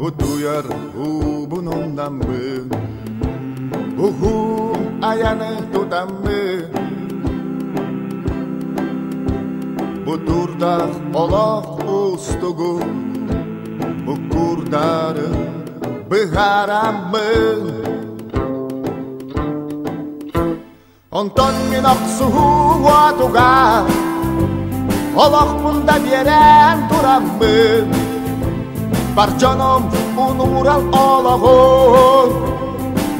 Utuyar ubunundanmı Uhu ayanı tutanmı Bu turda olaq ustugu Bu kurdarı bıharamı Onton min aksuhu vatuga Olaq bunda beren turamı Barcanım unural olağın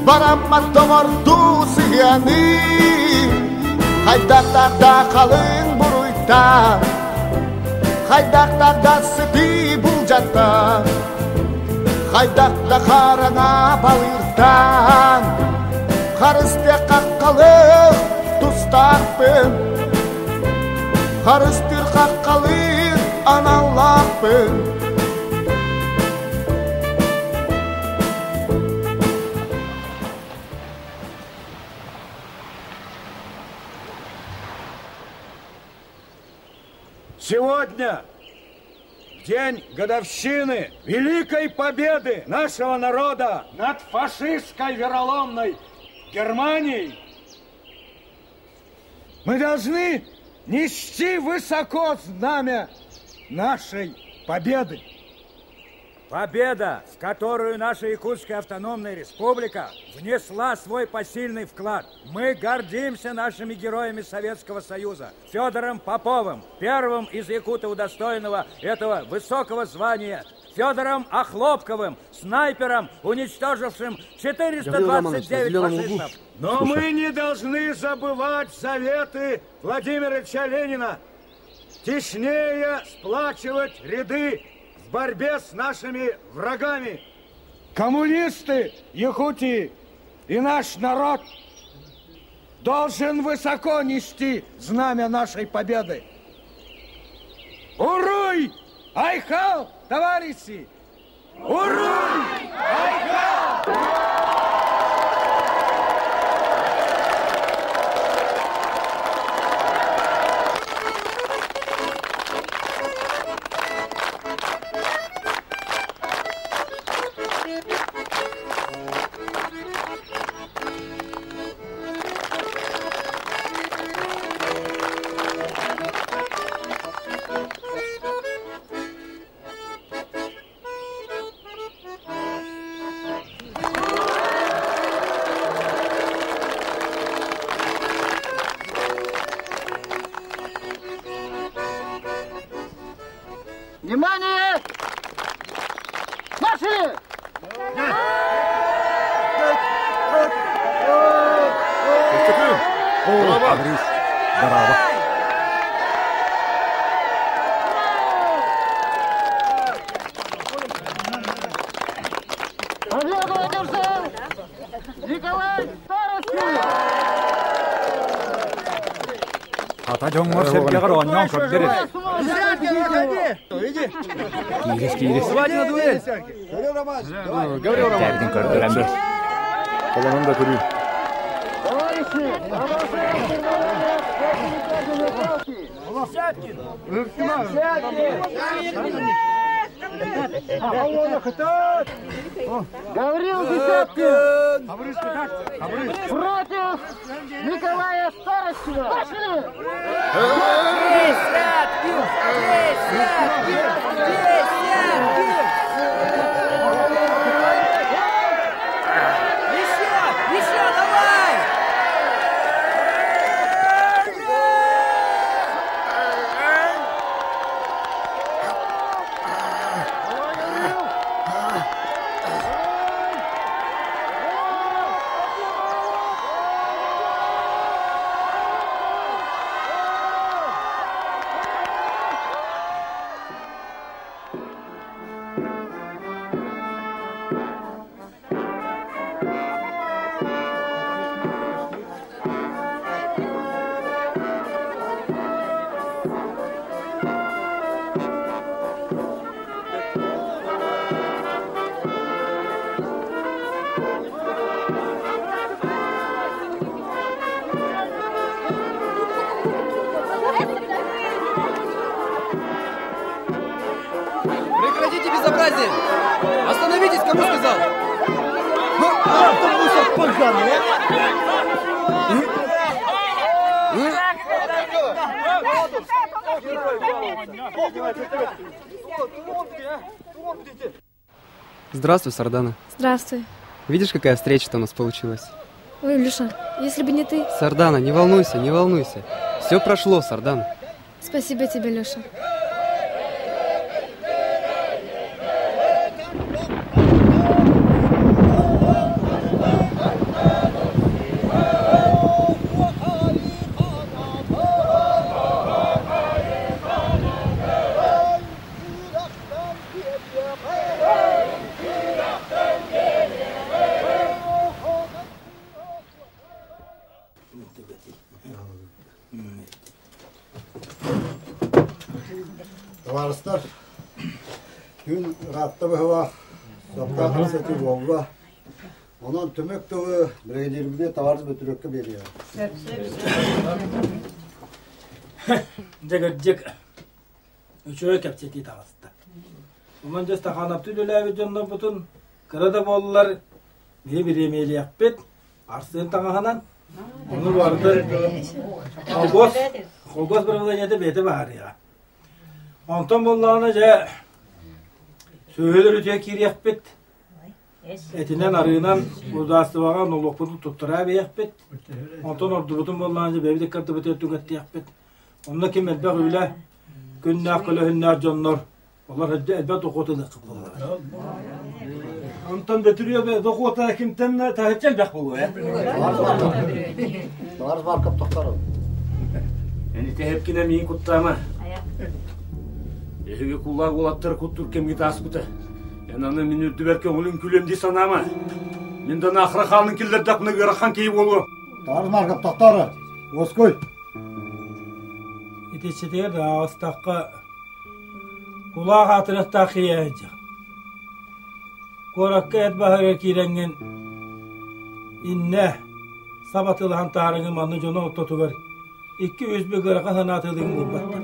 Barammat doğardu siyani Haydaqtaqda qalın buruyta Haydaqtaqda sipi bulcatta Haydaqda qarana balırtan Qariste qaqqalıq tustaqpın Qaristir qaqqalıq analaqpın Сегодня, в день годовщины великой победы нашего народа над фашистской вероломной Германией, мы должны нести высоко знамя нашей победы. Победа, в которую наша Якутская автономная республика внесла свой посильный вклад. Мы гордимся нашими героями Советского Союза. Федором Поповым, первым из якутов, удостоенного этого высокого звания. Федором Охлопковым, снайпером, уничтожившим 429 фашистов. Но мы не должны забывать заветы Владимира Ильича Ленина. Теснее сплачивать ряды в борьбе с нашими врагами. Коммунисты Якутии и наш народ должен высоко нести знамя нашей победы. Уруй! Айхал, товарищи! Уруй! Айхал! Внимание! Наши! Браво! Победу одержал Николай Старостин! Атажоңор серге оннон көбдерет. Кирис. Давайте на дуэль. Кәрдин көрдүрәм бе. Қоланын да көрейін. Товарищи, продолжаем соревнования в спортивной палки. Гаврил Десяткин против Николая Старостина. Пошли! Еще, давай! Прекратите безобразие! Остановитесь, кому сказал! Здравствуй, Сардана. Здравствуй. Видишь, какая встреча-то у нас получилась? Ой, Илюша, если бы не ты... Сардана, не волнуйся, не волнуйся. Все прошло, Сардана. Спасибо тебе, Леша. Товарищlar, gün rahatlı hava, sokak kısıtı oldu. Onun tümük tuğu bireylerimde tavarız bütürükü veriyor. Cık. Üçüye kepçeti tavasta. Uman cesta kanap tülülevi canlı butun. Kırada bollar ne bir yemeğli yapıp arsın tağanan. Onu vardı. Kolgos bir vıdanyada beti bahar ya. Ondan bollarına ca söğülür ötüye kir yapıp etinden arığından uzası varan oluqpudu tuttura bir yapıp ondan ordu butun bollarına ca bebidek kartı beti ötügetti yapıp onunla kim elbek öyle günnâh kılı hünnâh canlar onlar elbet okutudu kıplılar. Ondan betürüyor ve dokuta kimden tahipçel bek bulu ya. Tavarız var kap toktarım. Eni tehepkine miyin kuttama. Eğer kullar olatları kuttur kemgi tasbıta. Yananı min ürdü berke olun külemdi sanama. Mindan ahra kalın killer dakına göre kan keyip olu. Tavarız var kap toktarı. Oskoy. İteçedir de ağıstakka kulağı hatırıkta kıyayacak. Korakka et bahar kirengen inne sabatılı tarıngı manlı jonu ototugar. 200 bir gıraka sanatılığın gırbatta.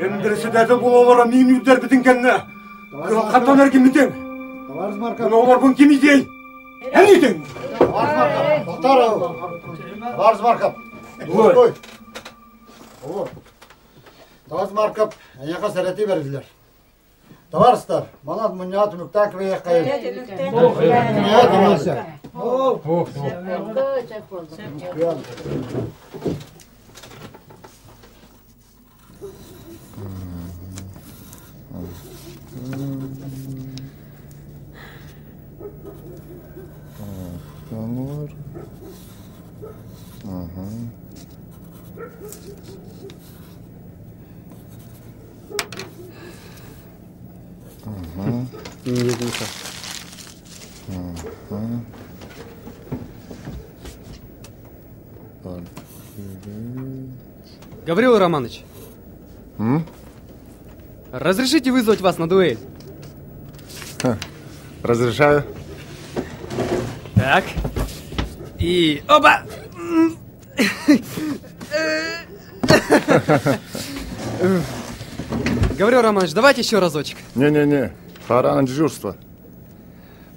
Endirisi dedi bu olara min yüzler bitin kendine. Katan erkin bitin. Tavarız var Bu kap. olar bun kimi değil. Her yitin. Tavarız var kap. Toktarı. Tavarız var kap. Oskoy. Olur. Tavarız var kap. En yaka sereti verirler. Tavarslar, bana münyat müktak ve kayıp. Münyat müktak. Нет, Миша. Гаврил Романович. Разрешите вызвать вас на дуэль? Разрешаю. Так. И... Оба! Говорю, Романыч, давайте еще разочек. Не-не-не, пора на дежурство.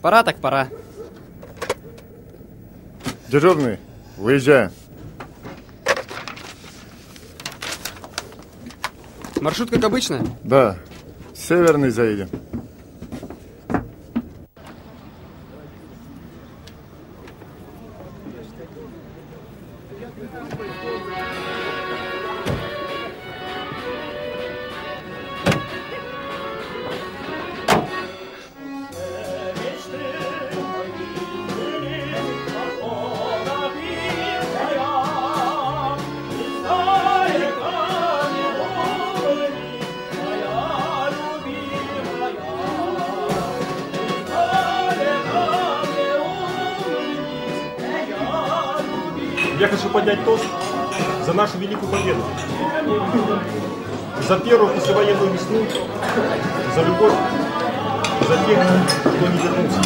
Пора так пора. Дежурный, выезжаем. Маршрут как обычно? Да, северный заедем. Я хочу поднять тост за нашу великую победу, за первую послевоенную весну, за любовь, за тех, кто не вернулся.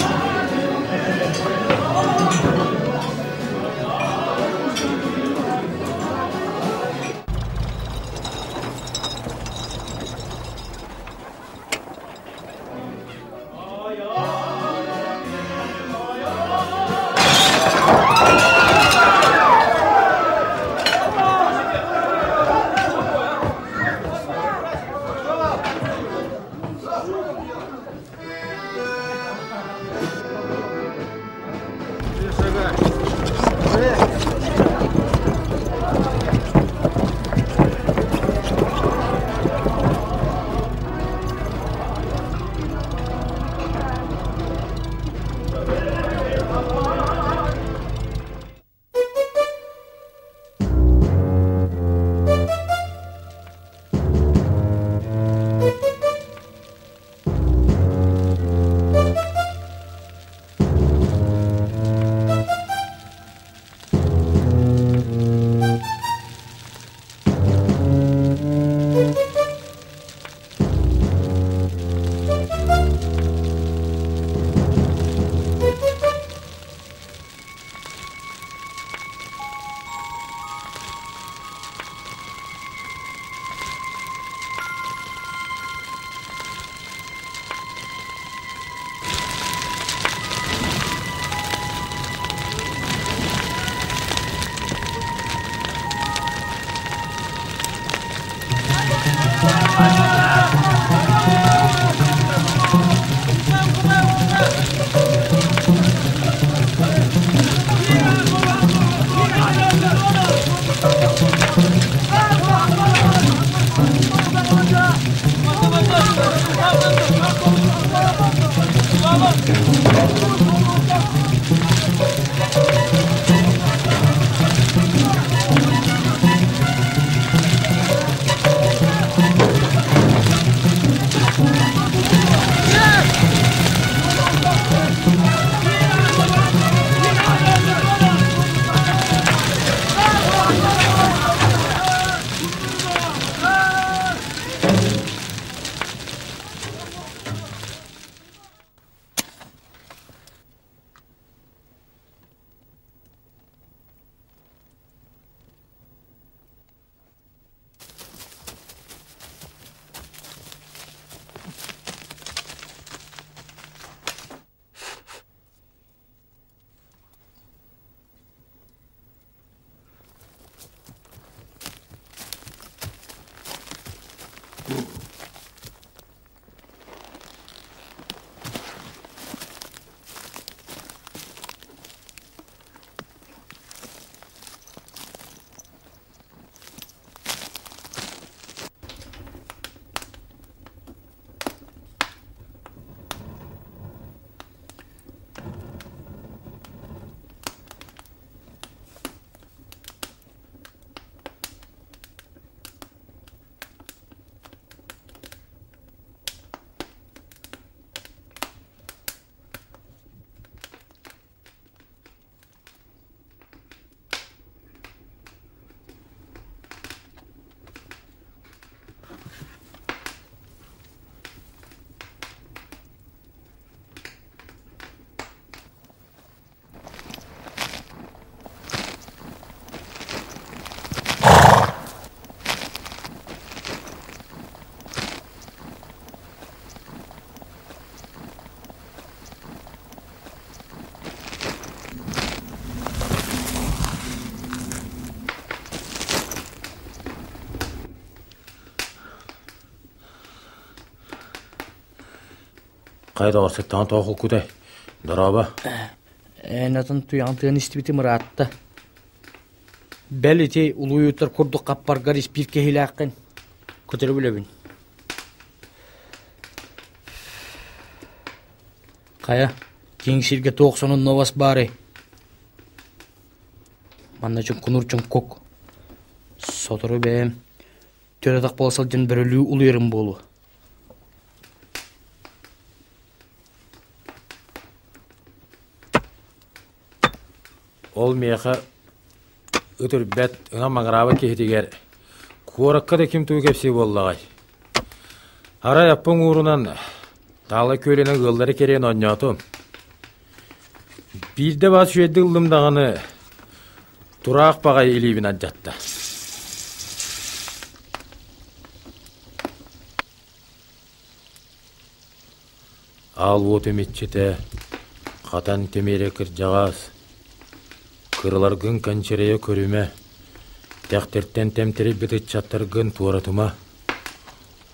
Қайда орсеттан тоқыл күдай. Дыраба. Энатын туянтыгын истибити мұратты. Бәлі тей улуй ұтыр күрді қаппарғар испир кехілі аққын. Көтірі білебін. Қая, кеңшерге 90 новас бары. Манна чын күнір чын көк. Сотыры бәйім. Төредақ болсал жын бірілі ұлы ерім болу. Ол меха өтір бәт ұна маңырабы кейтігер. Қораққа да кем туы кепсе боллағай. Ара яппың ұрынан талы көлінің ғылдары керен ойнатым. Бірде бас шүйедді ұлымдағаны тұрақ бағай елейбін аджатты. Ал от үмітчеті қатан темере кір жағас. Кырларгын канчерея көріме. Тәқтерттен темтері бітіт чаттыргын туаратыма.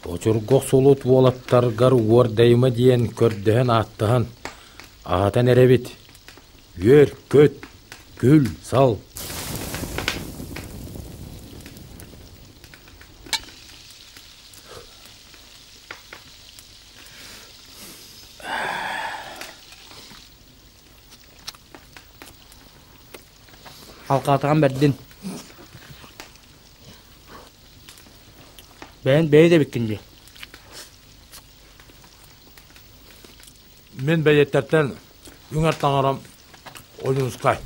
Очургоқ солут волаттаргар уордайыма дейін көрдіхін аттыхан. Ағатан әребет. Өр, көт, күл, сал. Halqatıған бәрден. Бәйін бәйі де біткенде. Мен бәйеттерден үңерттен арам ойынызқай.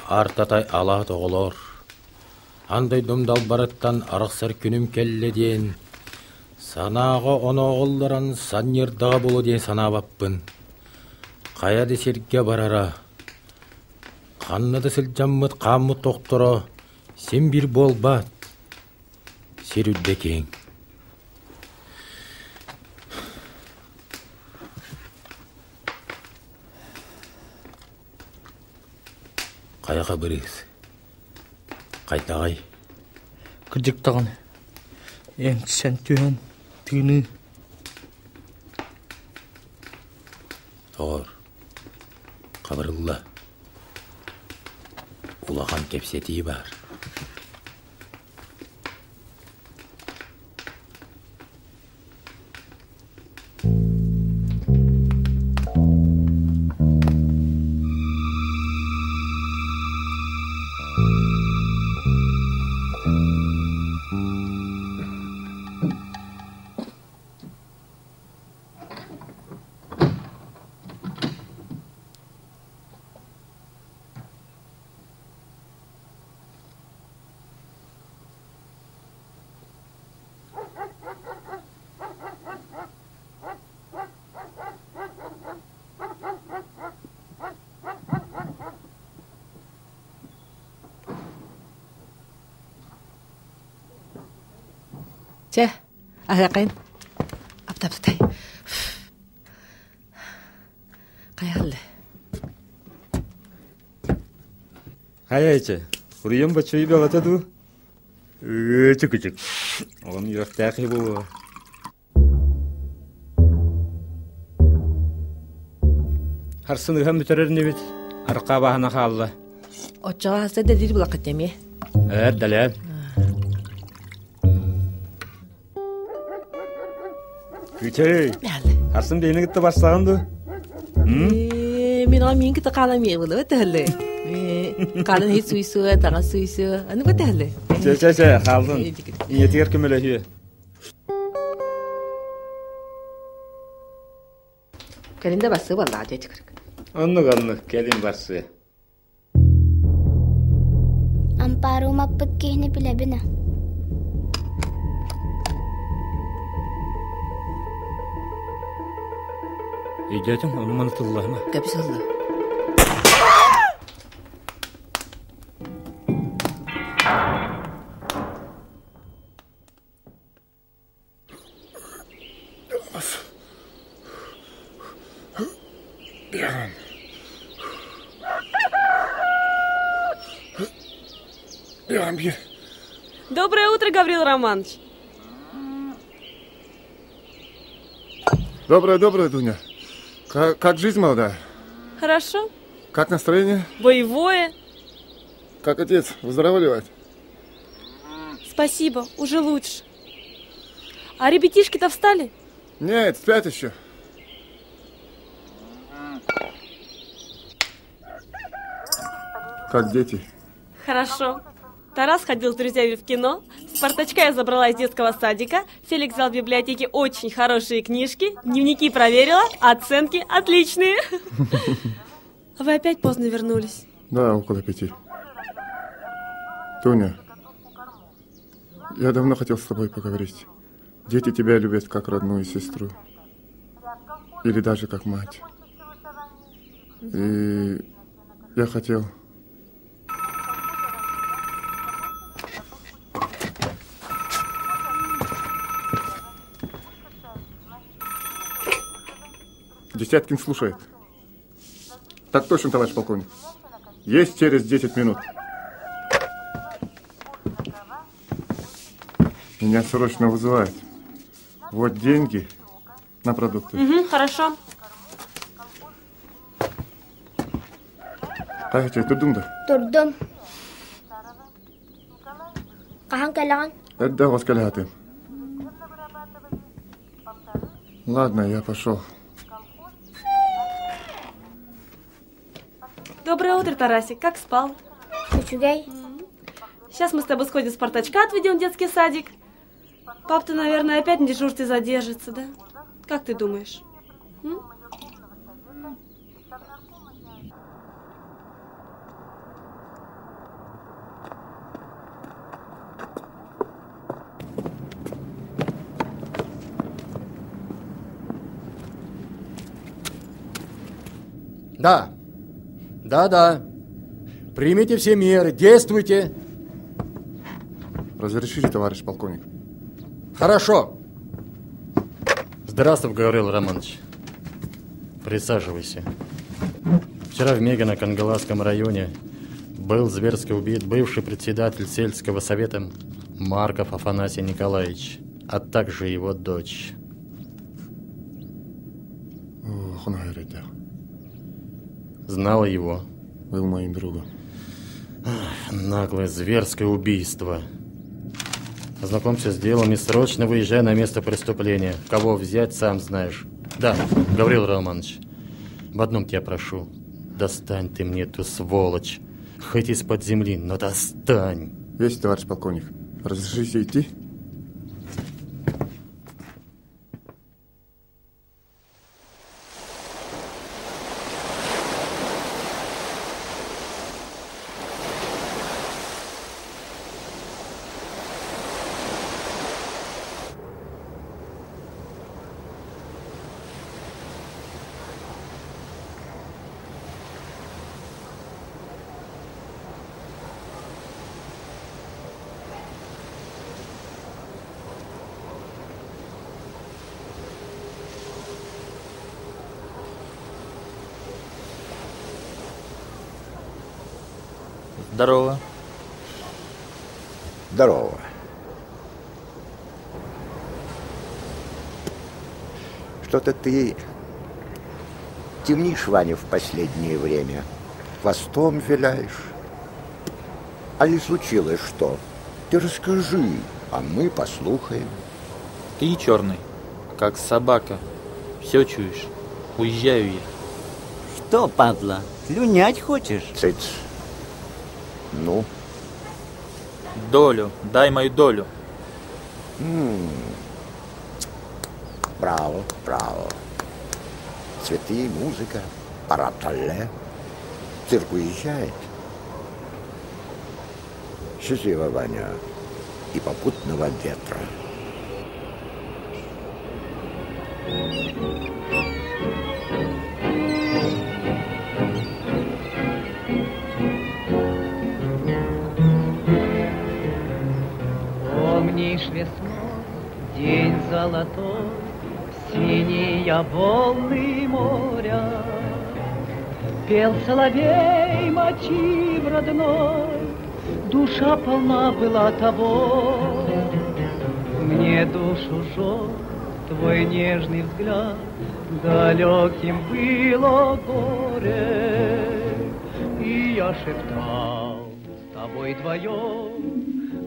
Артатай ала тоғылыр. Андай думдал барыттан арықсар күнім келі дейін. Санаға оны оғылдыран санердаға болу дейін санабаппын. Қаяды серге барара. Қанныды сіл жаммыт қаммыт тоқтыра. Сен бір бол бат. Серудде кең. Қаяға біріз. Қайтағай. Күрдік тағын. Ең сән түйен, түйіні. Тоғыр. Қабырылла. Улаған кепсетей бар. Че, ағақайын. Аптап-сытай. Қайғылы. Қайайчы, құрыйым бачуы бағатаду? Өчі-күчік. Оғын үйрақтақи болуға. Харсынығын бүтереріне бет. Арқа бағына қалды. Отчаға хасты дәдір бұлақ әттеме. Дәләм. Күчей, харсын бейіні күтті бастағанды? Мен оған мен күтті қалам еғылы өтәлі. Қалын хет суйсу, таңа суйсу. Аны өтәлі. Че, қалдың. Иетігер кімілі хүйе. Кәлінде басы балаға жайты кірік. Оннық, кәлін барсы. Ампару маппыт кейіні біләбіні. Үйдетің, оны манытылығына. Көпіс олды. Доброе утро, Гаврил Романович. Доброе, Дуня. Как жизнь молодая? Хорошо. Как настроение? Боевое. Как отец выздоравливает? Спасибо, уже лучше. А ребятишки-то встали? Нет, спят еще. Как дети? Хорошо. Тарас ходил с друзьями в кино, Спартачка я забрала из детского садика, Феликс взял в библиотеке очень хорошие книжки, дневники проверила, оценки отличные. А вы опять поздно вернулись? Да, около 5. Тоня, я давно хотел с тобой поговорить. Дети тебя любят как родную сестру. Или даже как мать. И я хотел... Десяткин слушает. Так точно, товарищ полковник. Есть через 10 минут. Меня срочно вызывают. Вот деньги на продукты. Угу, хорошо. Тахича, Турдумда. Турдум. Кахан кайлаган? Это воскалятым. Ладно, я пошел. Доброе утро, Тарасик. Как спал? Чугай. Сейчас мы с тобой сходим в Спартачка, отведем в детский садик. Пап-то, наверное, опять на дежурстве задержится, да? Как ты думаешь? Да. Да. Примите все меры, действуйте. Разрешите, товарищ полковник? Хорошо. Здравствуй, Гаврил Романович. Присаживайся. Вчера в Мегино-Кангаласском районе был зверски убит бывший председатель сельского совета Марков Афанасий Николаевич, а также его дочь. Ох, он говорит, да. Знала его? Был моим другом. Наглое зверское убийство. Ознакомься с делом и срочно выезжай на место преступления. Кого взять, сам знаешь. Да, Гаврил Романович, в одном тебя прошу. Достань ты мне эту сволочь. Хоть из-под земли, но достань. Есть, товарищ полковник. Разрешите идти? Здорово. Здорово. Что-то ты темнишь, Ваня, в последнее время. Хвостом виляешь. А ли случилось что? Ты расскажи, а мы послухаем. Ты черный, как собака. Все чуешь. Уезжаю я. Что, падла, слюнять хочешь? Цыц. Ну? Долю, дай мою долю. Браво, браво. Цветы, музыка, парад Толле. Цирк уезжает. Счастливо, Ваня, и попутного ветра. Помнишь весной, день золотой, синие волны моря, пел соловей мотив родной, душа полна была того. Мне душу жег твой нежный взгляд, далеким было горе. И я шептал, с тобой вдвоем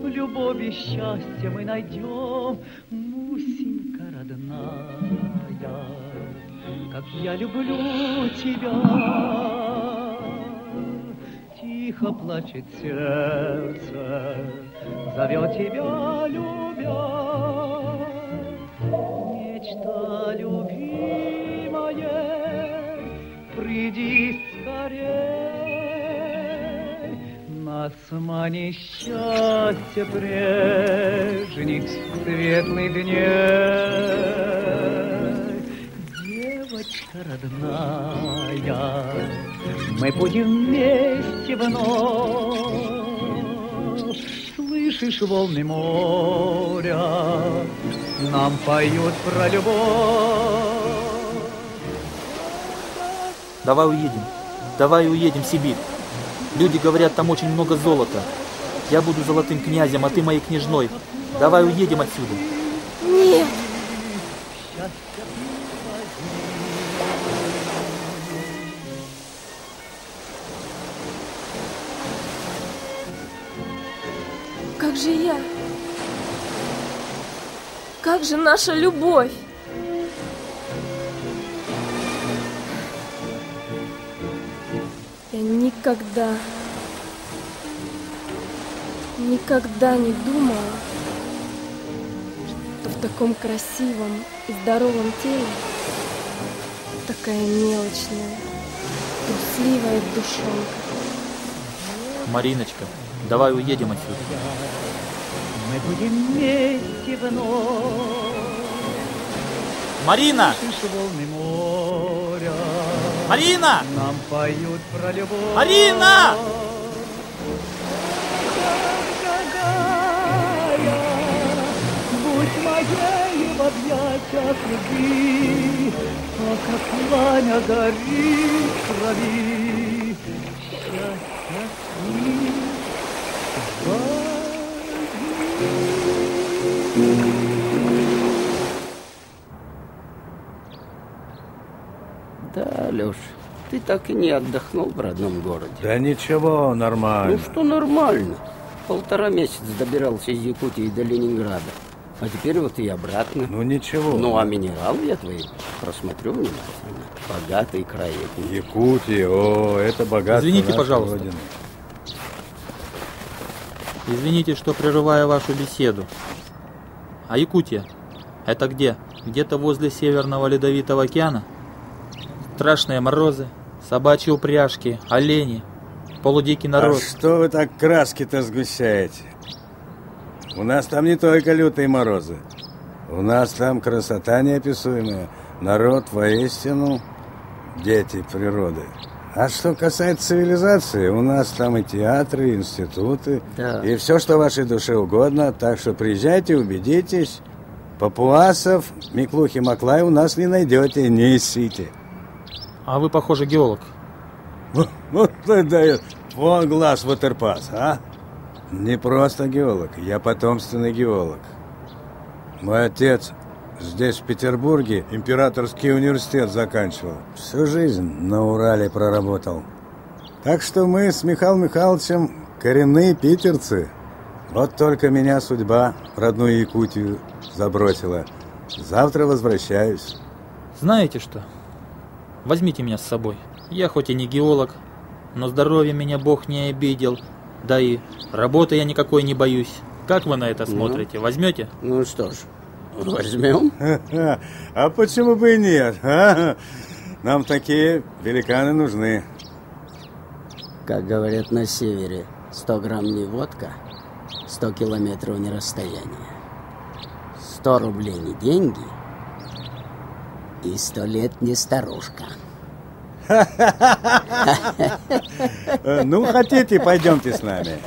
любовь и счастье мы найдем. Мусенька родная, как я люблю тебя. Тихо плачет сердце, зовет тебя, любя. Нечто любимое, приди скорей. Нас манит счастье прежних светлых дней. Девочка родная, мы будем вместе вновь. Слышишь волны моря, нам поют про любовь. Давай уедем в Сибирь. Люди говорят, там очень много золота. Я буду золотым князем, а ты моей княжной. Давай уедем отсюда. Нет. Как же я? Как же наша любовь? Я никогда не думала, что в таком красивом и здоровом теле такая мелочная, трусливая душонка. Мариночка, давай уедем отсюда. Мы будем вместе вновь. Марина! Слышу волны моря. Марина! Нам поют про любовь. Марина! Дорогая, будь моей в объятиях любви, как пламя горит в крови. Счастья Да, Лёш, ты так и не отдохнул в родном городе. Да ничего, нормально. Ну что нормально? 1,5 месяца добирался из Якутии до Ленинграда. А теперь вот и обратно. Ну ничего. Ну а минералы я твои просмотрю внимательно. Богатый край. Якутия, о, это богатство. Извините, пожалуйста. Родины. Извините, что прерываю вашу беседу. А Якутия? Это где? Где-то возле Северного Ледовитого океана? Страшные морозы, собачьи упряжки, олени, полудикий народ. А что вы так краски-то сгущаете? У нас там не только лютые морозы. У нас там красота неописуемая. Народ воистину дети природы. А что касается цивилизации, у нас там и театры, и институты, да. И все, что вашей душе угодно. Так что приезжайте, убедитесь. Папуасов, Миклухи, Маклай у нас не найдете, не ищите. А вы, похоже, геолог. Вот дает. Вон глаз ватерпас, а? Не просто геолог, я потомственный геолог. Мой отец здесь, в Петербурге, Императорский университет заканчивал. Всю жизнь на Урале проработал. Так что мы с Михаилом Михайловичем коренные питерцы. Вот только меня судьба в родную Якутию забросила. Завтра возвращаюсь. Знаете что? Возьмите меня с собой. Я хоть и не геолог, но здоровье меня Бог не обидел. Да и работы я никакой не боюсь. Как вы на это смотрите? Возьмете? Ну что ж, возьмем. А почему бы и нет? Нам такие великаны нужны. Как говорят на севере, 100 грамм не водка, 100 километров не расстояние. 100 рублей не деньги, и 100 лет не старушка. Ну, хотите, пойдемте с нами.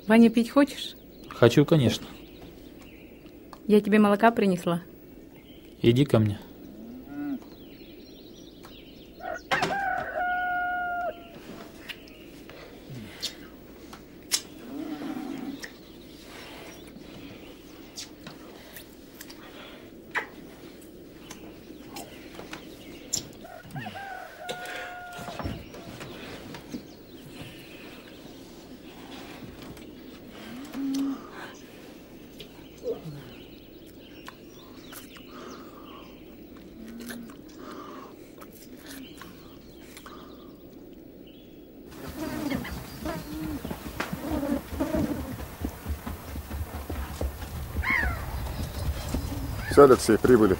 Ваня, пить хочешь? Хочу, конечно. Я тебе молока принесла. Иди ко мне. Все, Алексей, прибыли.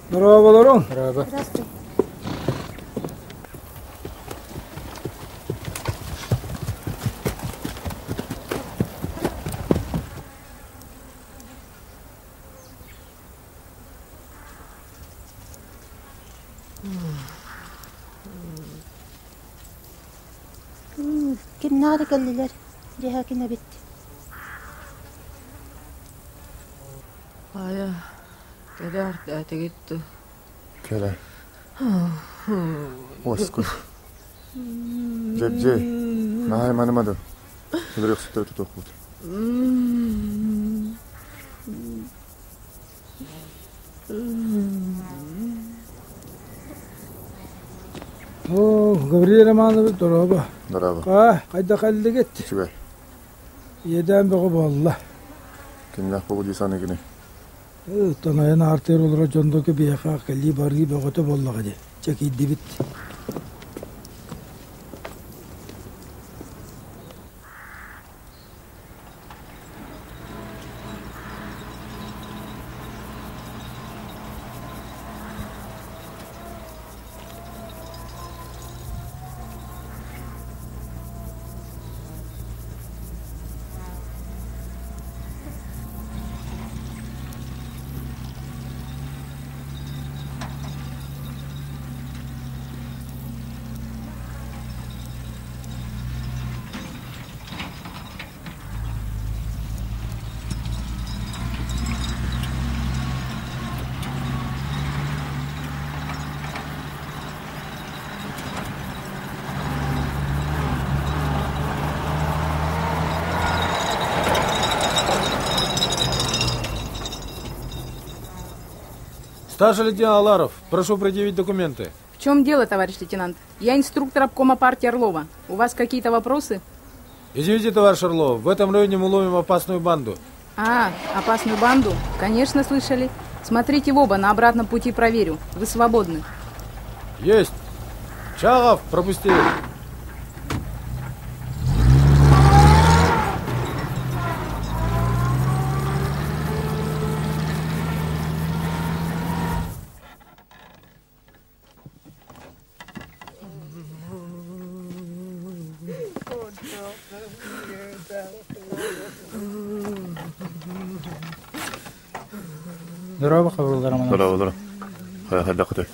Здорово, Валерон. Здорово. Здравствуй. Kimnadı geldiler? Cehakine bitti. Aya, kadar da gitti. Kelay. Oskun. Jejje. Nahay manamadı. Kuduruk sütü tutukut. О, Гавриил Романович, здорово. Здорово. Кайда калдыгет? Чугай. Еден бөгө болла. Кинлах болу дисаны кини. Танайын артер олора жондоке бияка калли барги бөгөтө боллага де. Чеки дибит. Старший лейтенант Аларов, прошу предъявить документы. В чем дело, товарищ лейтенант? Я инструктор обкома партии Орлова. У вас какие-то вопросы? Извините, товарищ Орлов, в этом районе мы ловим опасную банду. А, опасную банду? Конечно, слышали. Смотрите в оба, на обратном пути проверю. Вы свободны. Есть. Чагов, пропусти. Здорово, Гавриил Романович. Здорово. Хай кутай.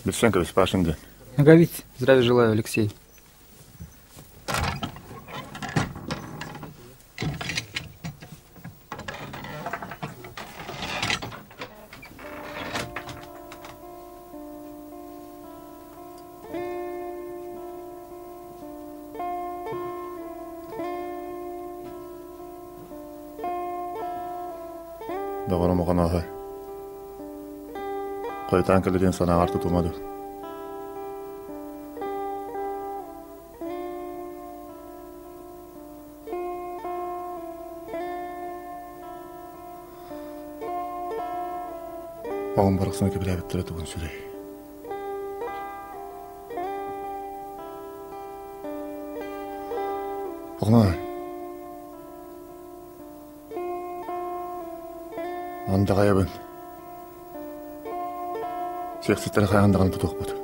Бесченко, спашинде. Наговить. Здравия желаю, Алексей. Дагана муганаха. Кайтан келден сана арты тумады. Оғын барықсына кебілі әбіттірі тұғын сүрей. Оғына, анда қайабын. Сексеттері қайғандағын тұтық бұд.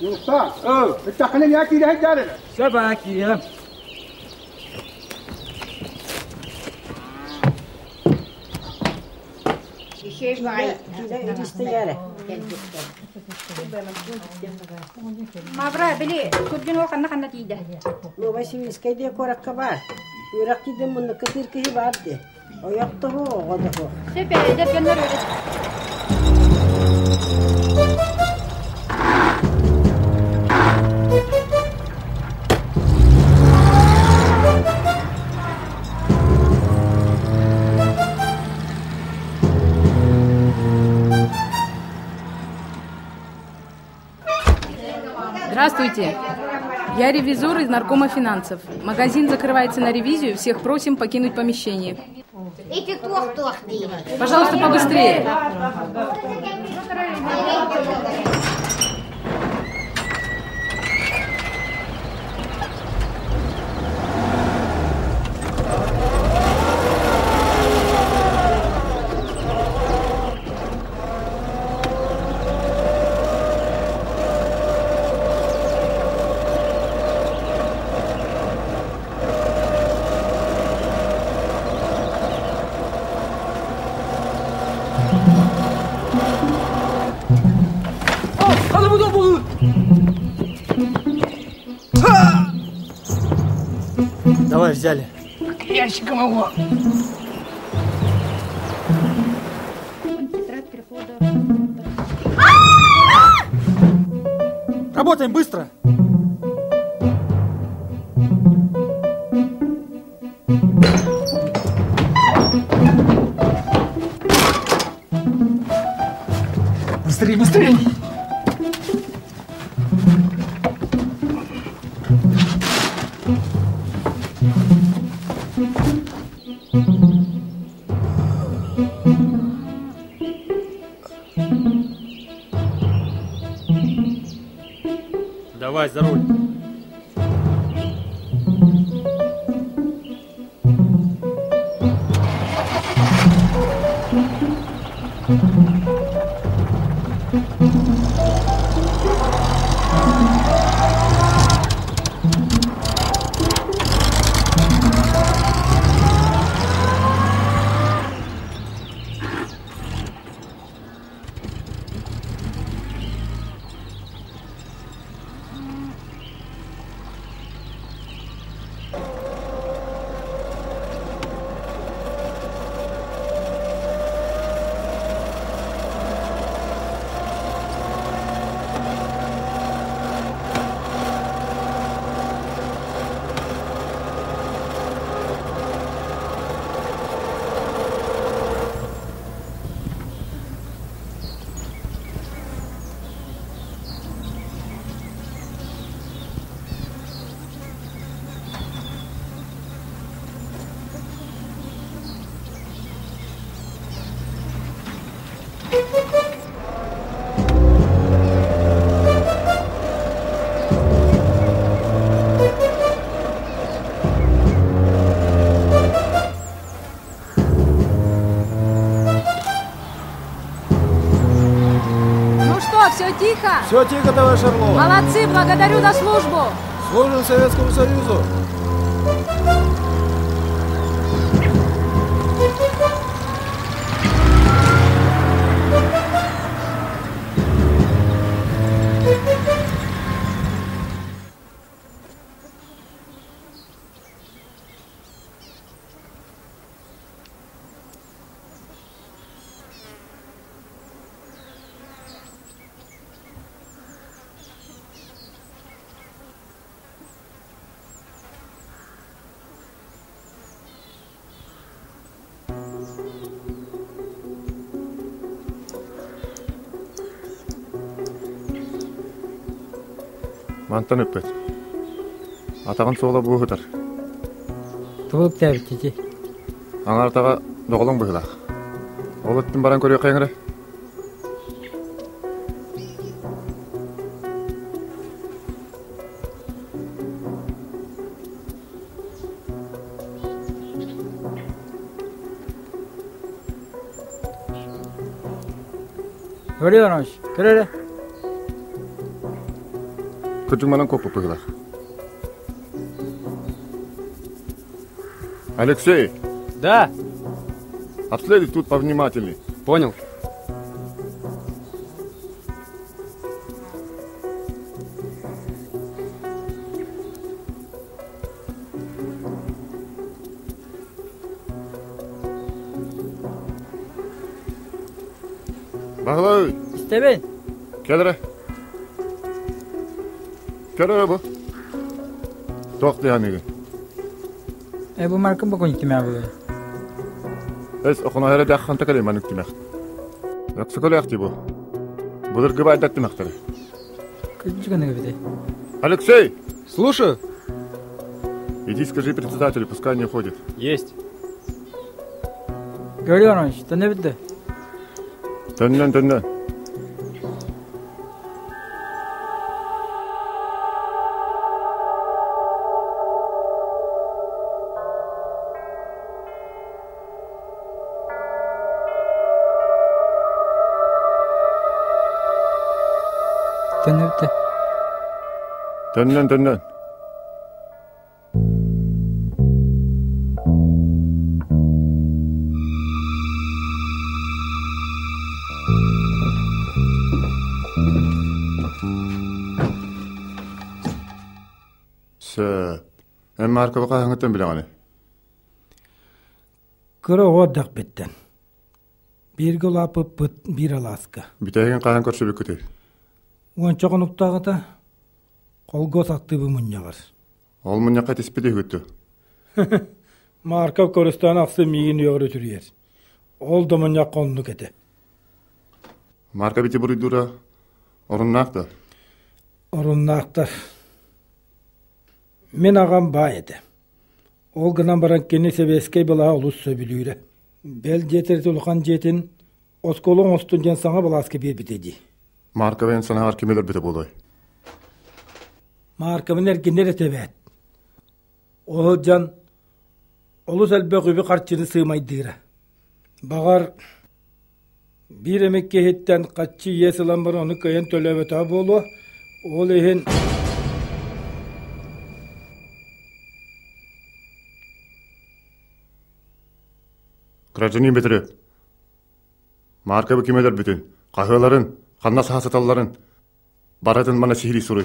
Usta, التقنين ياكي ده الجارب 7 أيام. ما برا بلي كردين وقنا قنا تيدا لو بس يسكيدي كورك كبار يركض من كثير كه بعده ويقطعه غدقه سبع ده جنر Здравствуйте. Я ревизор из наркома финансов. Магазин закрывается на ревизию. Всех просим покинуть помещение. Пожалуйста, побыстрее. Давай, взяли. Ящиком его. Работаем быстро. Быстрее, быстрее. Давай, за руль. Все тихо? Все тихо, товарищ Орлов. Молодцы, благодарю за службу. Служим Советскому Союзу. Мантан өппет. Атағын соғыла бұғытар. Тұғып тәбіт ете. Аңар атаға доғылың бұғылақ. Ол өттің баран көрі қайыңыры? Валерьевич, кірері. Күрджің манан көп бұғылақ. Алексей! Да. Обследуй тут повнимательней. Понял. Бағлай! Істебен. Келірі. Келірі бұ. Тоқты яныға. Bu marka bu konuda mı abi? Es okuna hele dağın takılı manık demek. Yoksa köle yakti bu. Budur gibi aydat demektir. Küçük ne gibi? Алексей! Слушаю. Иди скажи председателю, пускай не уходит. Есть. Görüyorsun işte ne bitti? Dönden. Ne bitti? Dönden. Emma arka baqa hangıttan bilen Kırı odak bitten. Bir gül apıp bir Alaska. Bitegen qahan körse bükütü. Onçoğun uktağıda kolgo sattı bu münyalar. Ol münyaka tespiti güttü. Marka Koristan aksı miyini yoğru türüyer. Ol da münyak konunu kete. Marka biti buri dura orunnakta. Orunnakta. Men ağam bayede. Ol gınan baran keni sebeskey bala olus söbülüyle. Bel jeterti ulukan jetin oskolun ostuncan sana balaske bir bitedi. Marka ben sana har kimeler bite bolay. Marka ben erkenlere tebet. O can olus elbe gübü karçını sığmaydıra. Bağar bir emekke hetten kaççı yesilan bar onu kayan tölebe tabi olu. Ol ehen Gражданин Петров, marka bu kimeler bütün, kahvelerin, kannas hasatalların, baradın bana sihri soruy.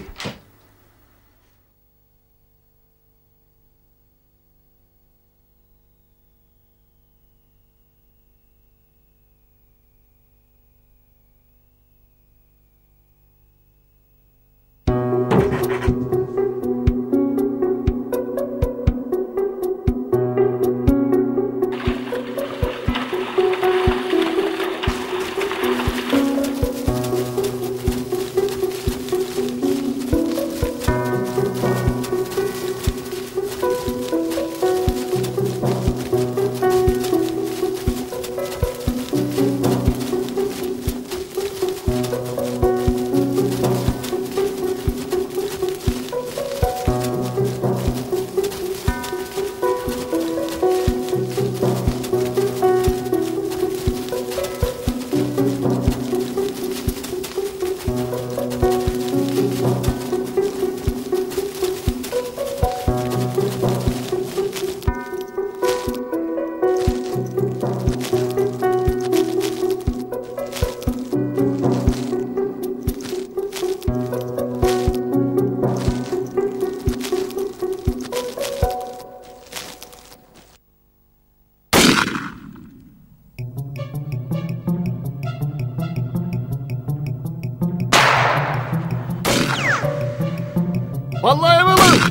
Vallahi vallahi.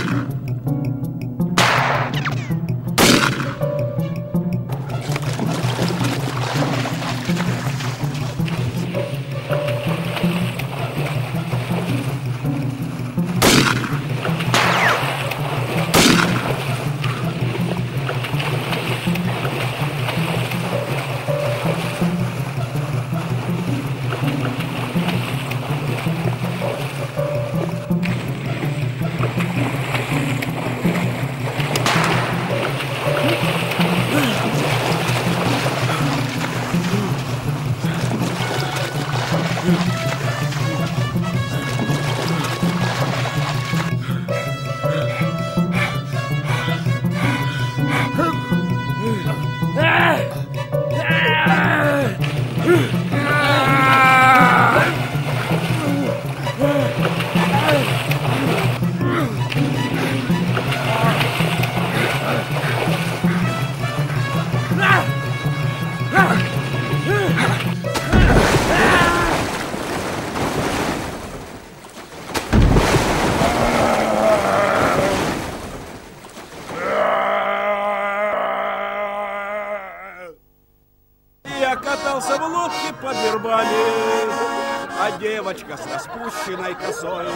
девочка с распущенной косой,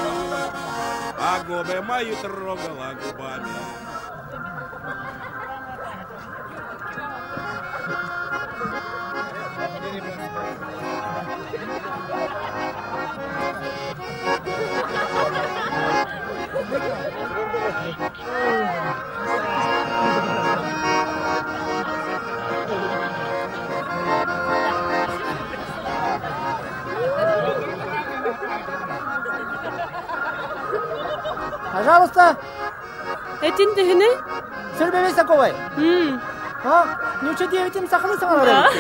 а губы мои трогала губами. Пожалуйста. Этин дыгны? Сюрбевей саковой. А? Не учи девятим сахны самого. Да.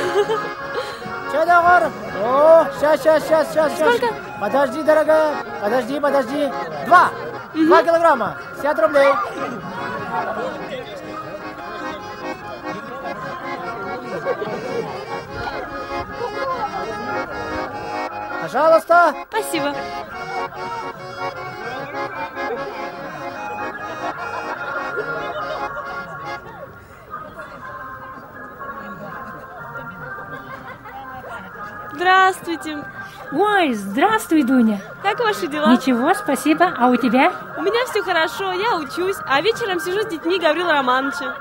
Че договор? О, сейчас. Сколько? Подожди, дорогая. Подожди. 2 килограмма. 50 рублей. Пожалуйста. Спасибо. Здравствуйте. Ой, здравствуй, Дуня. Как ваши дела? Ничего, спасибо. А у тебя? У меня все хорошо, я учусь, а вечером сижу с детьми Гаврила Романовича.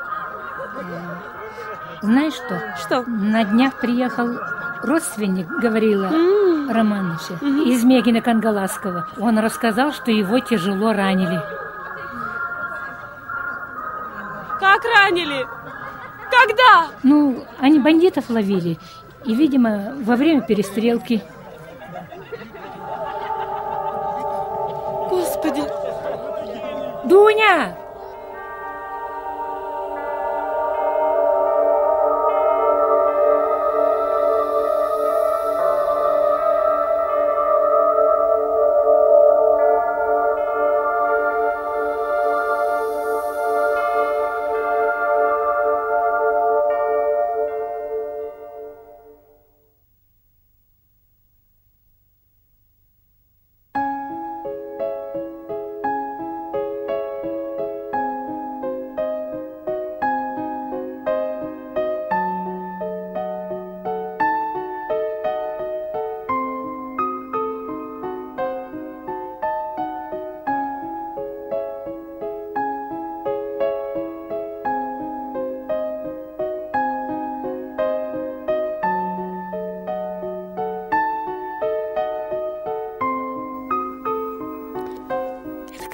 Знаешь что? Что? На днях приехал родственник Гаврила Романовича из Мегина Кангаласского. Он рассказал, что его тяжело ранили. Как ранили? Когда? Ну, они бандитов ловили. И, видимо, во время перестрелки. Господи! Дуня!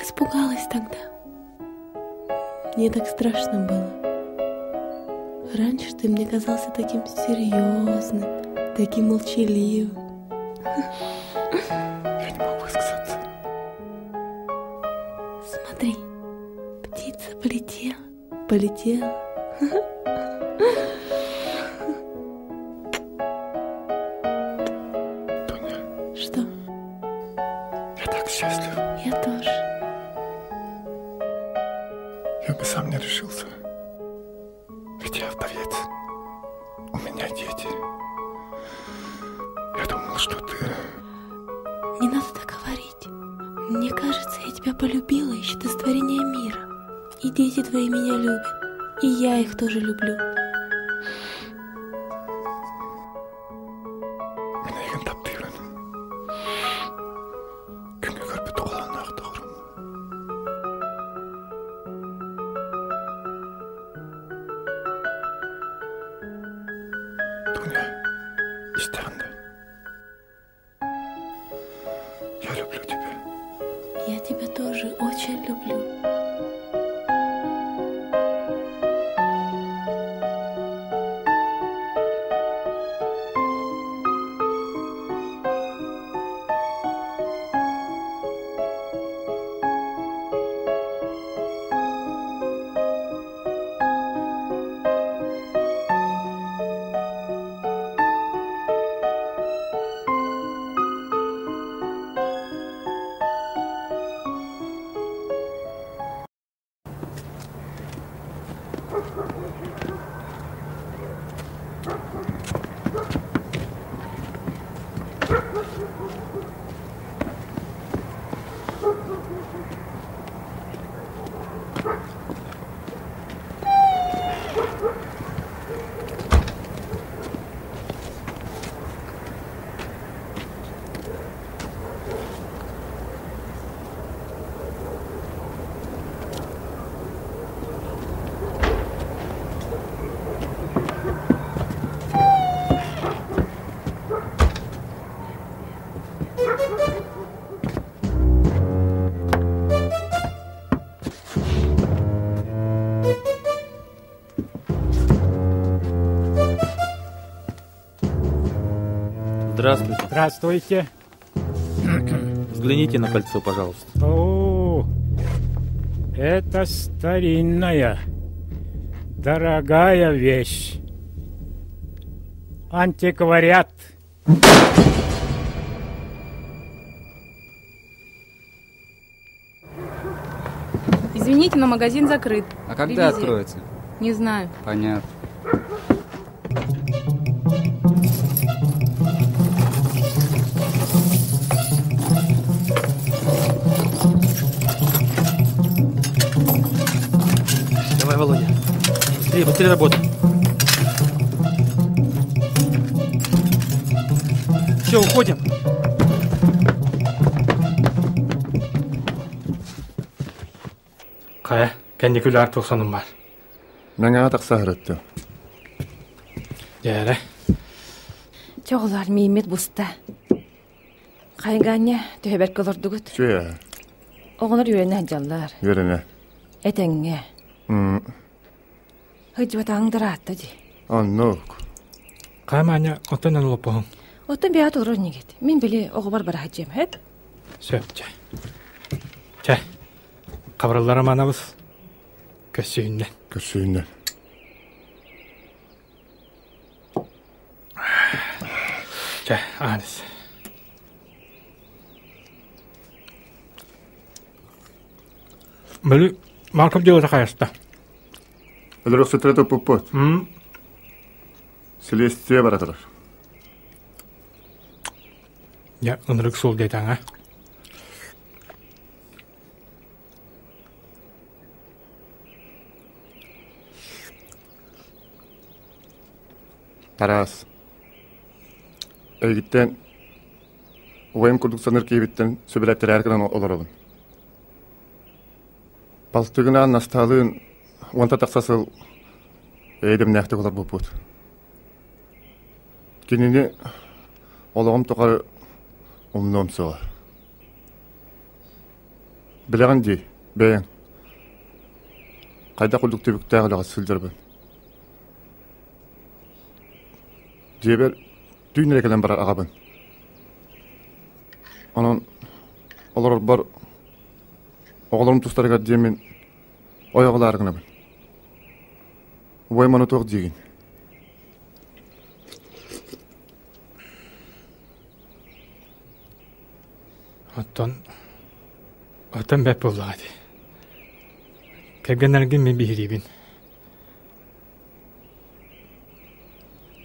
Испугалась тогда. Мне так страшно было. Раньше ты мне казался таким серьезным, таким молчаливым. Я не могу высказаться. Смотри, птица полетела. Тоня. Что? Я так счастлив. Я тоже. Я бы сам не решился. Ведь я вдовец. У меня дети. Я думал, что ты... Не надо так говорить. Мне кажется, я тебя полюбила еще до створения мира. И дети твои меня любят. И я их тоже люблю. Дуня, Истерна, я люблю тебя. Я тебя тоже очень люблю. Здравствуйте. Здравствуйте. Взгляните на кольцо, пожалуйста. О, это старинная, дорогая вещь. Антиквариат. Извините, но магазин закрыт. А когда Ревизия. откроется? Не знаю. Понятно. Давай, Володя. Быстрее, быстрее работай. Все, уходим. Kaya, kendi külü artık sonum var. Мәңә атақ сағыратты. Järä. Çoğular Mehmet busta. Kaynganya töhebet kolordugut. Şöyle. Oğullar yürene canlar. Yürene. Etenge. Hıcvat ağındırattı di. Anlık. Kaymanya otanan lopoğum. Otan bir at olur nigit. Min bile oğu bar hacem hep. Söpçe. Çe. Kavrallara manavız. Kösüğünden. Kösüğünden. Çe, anis. Böyle markam diyorsa kayasta. Öldürük sütretu puput. Silestiye baratırır. Ya, ınırık sol deyden ha. Taras. Egitten oyun kurduk sanır ki bitten söbületleri erkenen olur olun. Baltığına nastalığın onta taksasıl eğdim nehti olar bu put. Kinini olağım tokarı umnum soğa. Bileğin di, beyin. Kayda kurduk tübük dağılağı sildirirbin. Cebel düğünlere gelen barar ağabın. Onun olur bar oğullarım tustlarıga diyemin oyağılarına bin. Oymanı toq degin. Otan bep oldu hadi. Kelgenlergin mi bihiribin.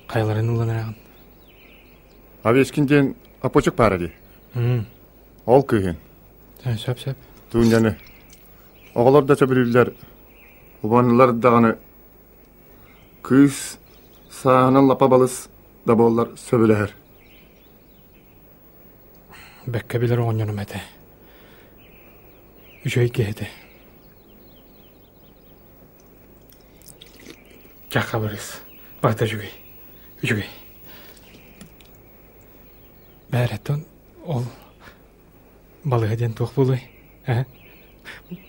Kayaların ulanırağın. Abi eskinden apoçuk para di. Ol kıyın. Sen söp. Tuğuncanı. Oğullar da söbülürler. Ubanlılar dağını. Kız sağına lapabalız da bollar söbüler. Bekke bilir oğun yanım ete. Üçe iki ete. Çakabarız. Bakta cügey. Cügey. Bäretton ol balığı eden toq buluy. Ha?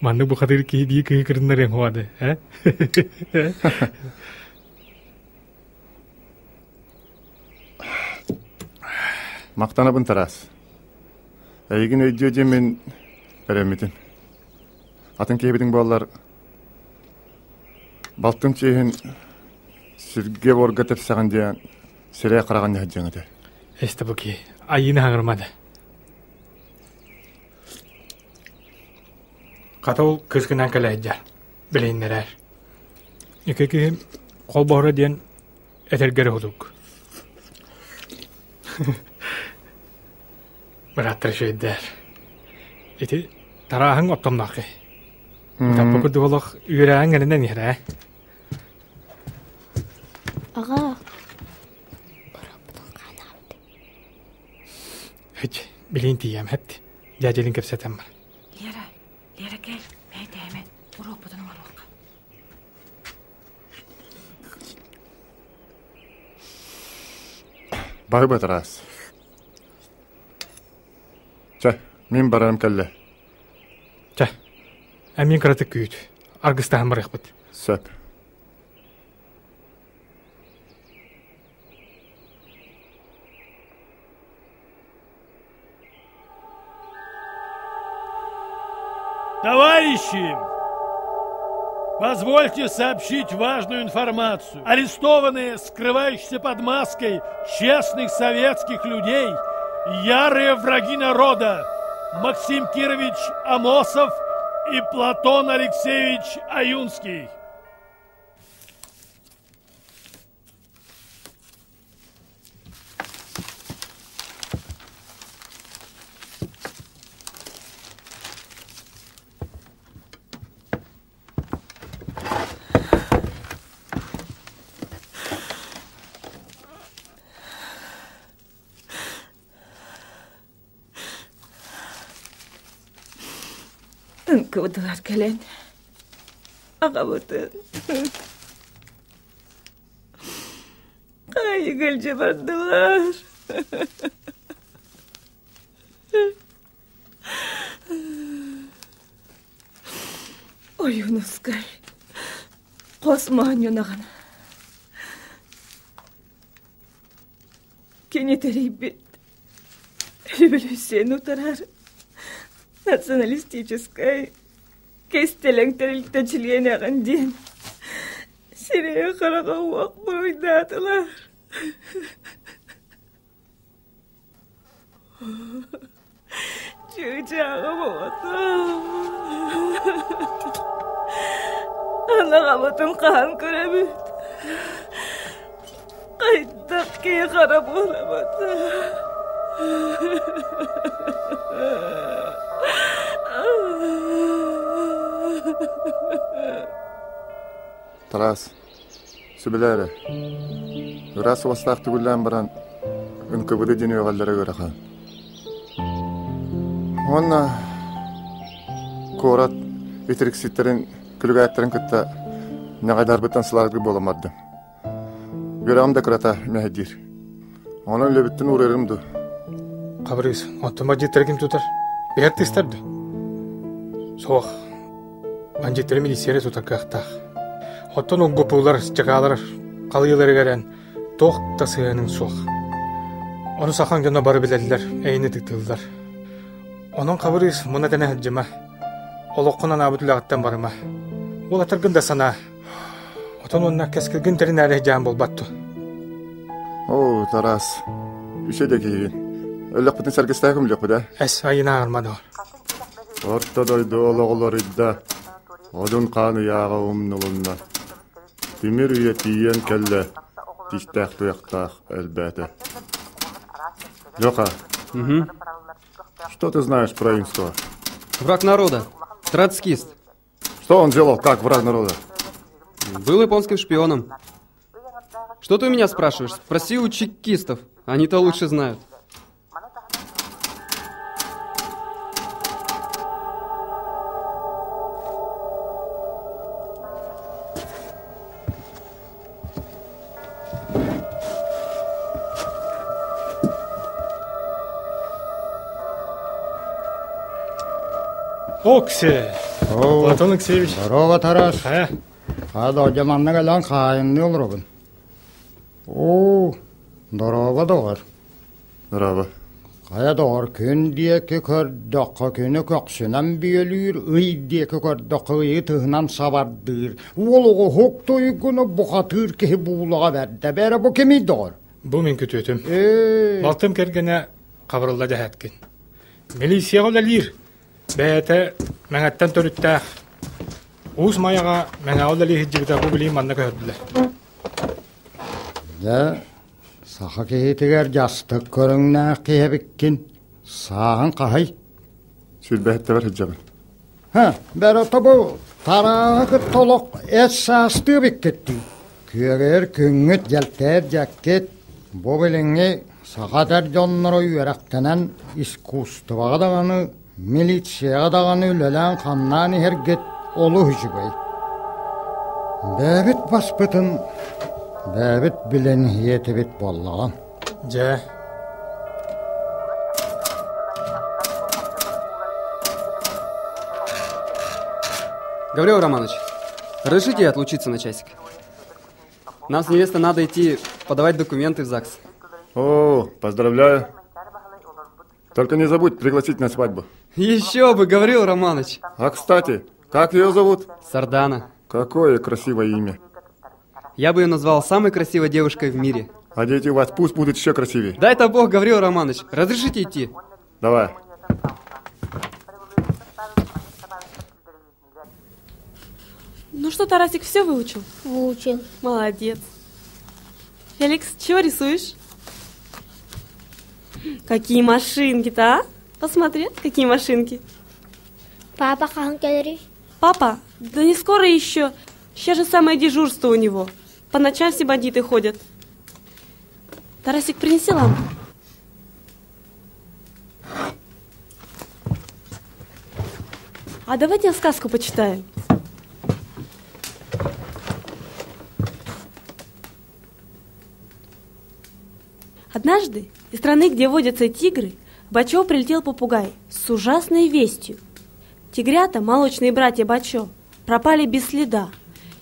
Mandı bu kadar ki diye kırınlar en hoadı. Ha? Maqtanabın taras. Eygin öydüce men veremitin. Atın kebidin bollar Baltın çehin sirge borga tepsağın diyen sireye qarağın nehecen ede. Este bu ki ayını ağırmadı. Katol kızgınan kala edeceğim. Bileyinler. İki kol boğra diyen etergeri huduk. Bıraktır şey der. İti tarahın optomdaki. Tapı kuduğuluk yüreğin elinden yere. Ağa. Hiç bileyin diyem hep. Cacelin kepsetem var. Lera gel. Mehdi hemen. Uğrak budunu var olka. Bağı bataras. Çah, min bararım kelle. Çah, emin karatık güyüt. Argıstahın barık bud. Söp. Товарищи, позвольте сообщить важную информацию. Арестованные, скрывающиеся под маской честных советских людей, ярые враги народа Максим Кирович Амосов и Платон Алексеевич Аюнский. Кывдылар келен. Ағабытын. Қайгыл жабардылар. Ой, Юнускай. Қосман юнаған. Кенетері бет. Революция утарар. Националистической кестелеңтерілікті жилген ден. Сирия қараға уақ бойдатылар. Жүжағы болды. Анаға бұтын қан көребіт. Қайттақ кей қарап олабыды. Тарас, сөбілері. Үрас уастақ түгіллән баран үнкөбіді дені өғалдары көріға. Онна корат етеріксеттерін күлігі әттерін күтті неғайдар бұттан сылағды боламады. Көрағым да күрата мәхеддер. Оның лөбіттін ұрырымды. Қабырыз, онтыма жеттерігім тұтар. Бәрті істерді. Соқ, мен жеттері милисері тұтар қақтақ. Оттон оң бұпылар, жағалар, қалыйлары кәрен, тоқ тасығының соқ. Оны сақан гөна бары біләділер, әйіні тіктілділер. Оның қабырыз мұна дәне әджіма, олыққынан абыдылағыттан барыма. Ол атыргын да сана. Отон онына кәскілгін тәрін әрі жан болбатты. О, Тарас, үші де кейген. Өлік бұтын сәргістәгі мүлік бұда? Әс айына ағырмады ол. Орта дойды олығылар идда, одын қаны яға ұмнылынна. Тимир үйе тиен кәлі, тиштәқ тұяқтақ әлбәті. Лёха, что ты знаешь про Инсту? Враг народа, троцкист. Что он делал как враг народа? Был японским шпионом. Что ты у меня спрашиваешь? Спроси у чекистов, они-то лучше знают. Оксе, Платон Алексеевич. Здорово, Тарас. Хада жаманна галан хайынны олробын. О, здорово доғар. Здорово. Қая доғар күн дейкі көрдіққа күні көксінен бүйелер, ұй дейкі көрдіққа ұйы тұғынан сабардыр. Олығы хоқтойы күні бұқатыр кеі бұлыға бәрді. Бәрі бұл кемей доғар? Бұл мен күті өтім. Балтым кәргені қабырылда жәхәткен. Милисия ғолалыр. Бәйті мәңәттен төріттәқ. Уыз маяға мәңә ғолали хиджігіда бұл білейм манна көрділер. Де, сақа кейтігер жастық көріңнә кейбіккен. Сағын қағай? Сүлбәтті бар хиджабын. Бәрі тұбы тарағы толық әссасты біккетті. Күйегер күңіт жәлтәр жәккет. Бұл біліңе сақатар жонныры үйерақтенен искусстваға дағаны милицияға дағаны үлелән қаннан ергет олу хүжібай. Бәбіт баспытын, бәбіт білен хиеті бит боллаған. Жә. Гаврил Романович, разрешите отлучиться на часик? Нам с невестой надо идти подавать документы в ЗАГС. О, поздравляю. Только не забудь пригласить на свадьбу. Еще бы, Гаврил Романович. А кстати, как ее зовут? Сардана. Какое красивое имя. Я бы ее назвал самой красивой девушкой в мире. А дети у вас пусть будут еще красивее. Дай-то Бог, Гаврил Романович. Разрешите идти? Давай. Ну что, Тарасик, все выучил? Выучил. Молодец. Феликс, чего рисуешь? Какие машинки-то, а? Посмотри, какие машинки. Папа, как он? Папа, да не скоро еще. Сейчас же самое дежурство у него. По ночам все бандиты ходят. Тарасик, принеси лампу. А давайте сказку почитаем. Однажды из страны, где водятся тигры, в Бачо прилетел попугай с ужасной вестью. Тигрята, молочные братья Бачо, пропали без следа,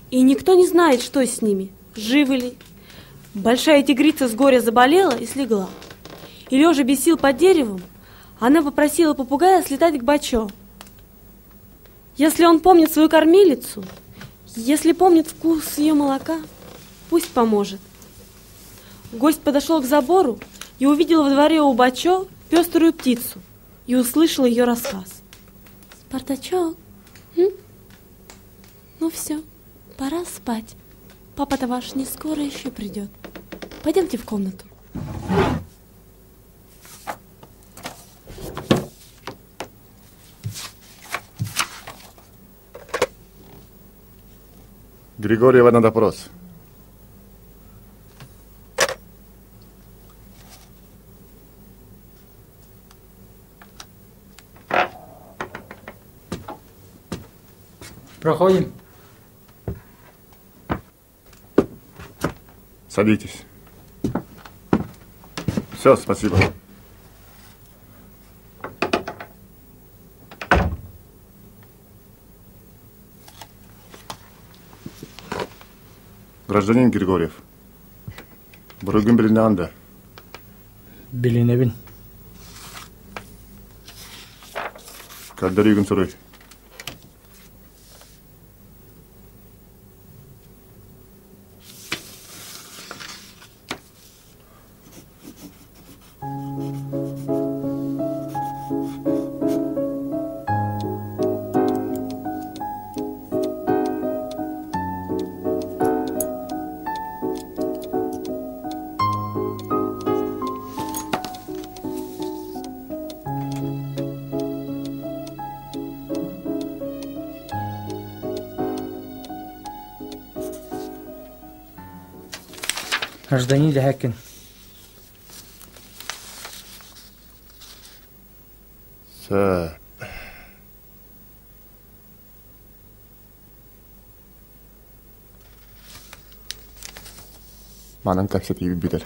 и никто не знает, что с ними, живы ли. Большая тигрица с горя заболела и слегла. И лежа без сил под деревом, она попросила попугая слетать к Бачо. Если он помнит свою кормилицу, если помнит вкус ее молока, пусть поможет. Гость подошел к забору и увидел во дворе у Бачо пеструю птицу и услышал ее рассказ. «Спартачок, ну все, пора спать. Папа-то ваш не скоро еще придет. Пойдемте в комнату». Григорьева на допрос. Проходим. Садитесь. Все, спасибо. Гражданин Григорьев. Бүгін білінанды. Білінебін. Кәлдер үйгін сұрай. Гражданин Дяхакин. Сэр. Манан как се тиви битер.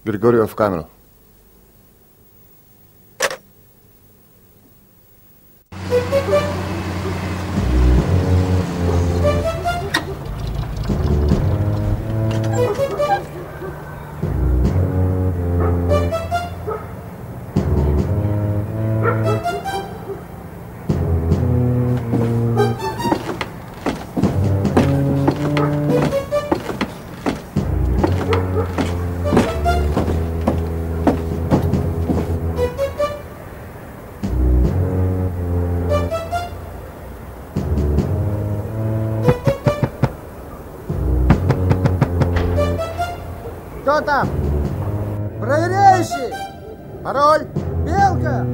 Григорьев в камеру. Кто там? Проверяющий! Пароль! Белка!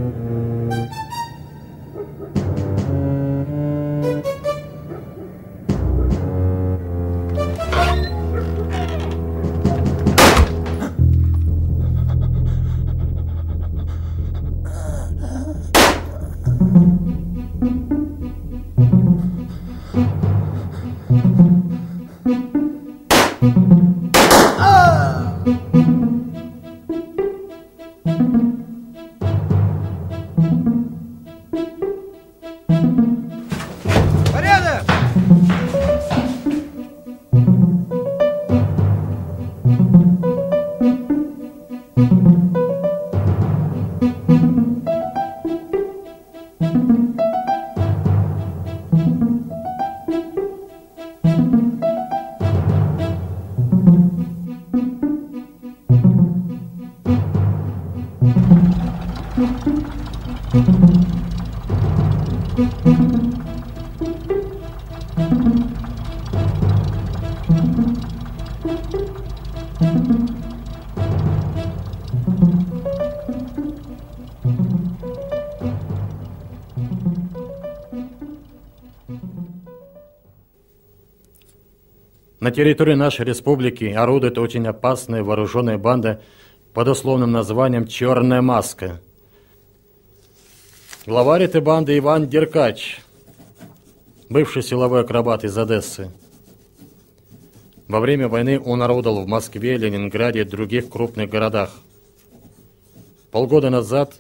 На территории нашей республики орудует очень опасная вооруженная банда под условным названием «Черная маска». Главарь этой банды Иван Деркач, бывший силовой акробат из Одессы. Во время войны он орудовал в Москве, Ленинграде и других крупных городах. Полгода назад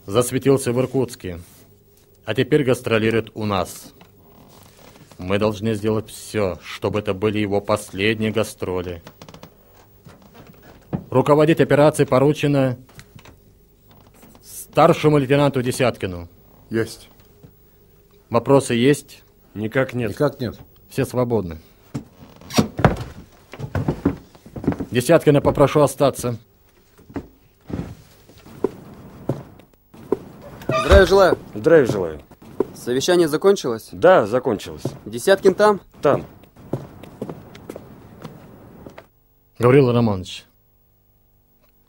засветился в Иркутске, а теперь гастролирует у нас. Мы должны сделать все, чтобы это были его последние гастроли. Руководить операцией поручено старшему лейтенанту Десяткину. Есть. Вопросы есть? Никак нет. Никак нет. Все свободны. Десяткина попрошу остаться. Здравия желаю. Здравия желаю. Совещание закончилось? Да, закончилось. Десяткин там? Там. Гаврила Романович,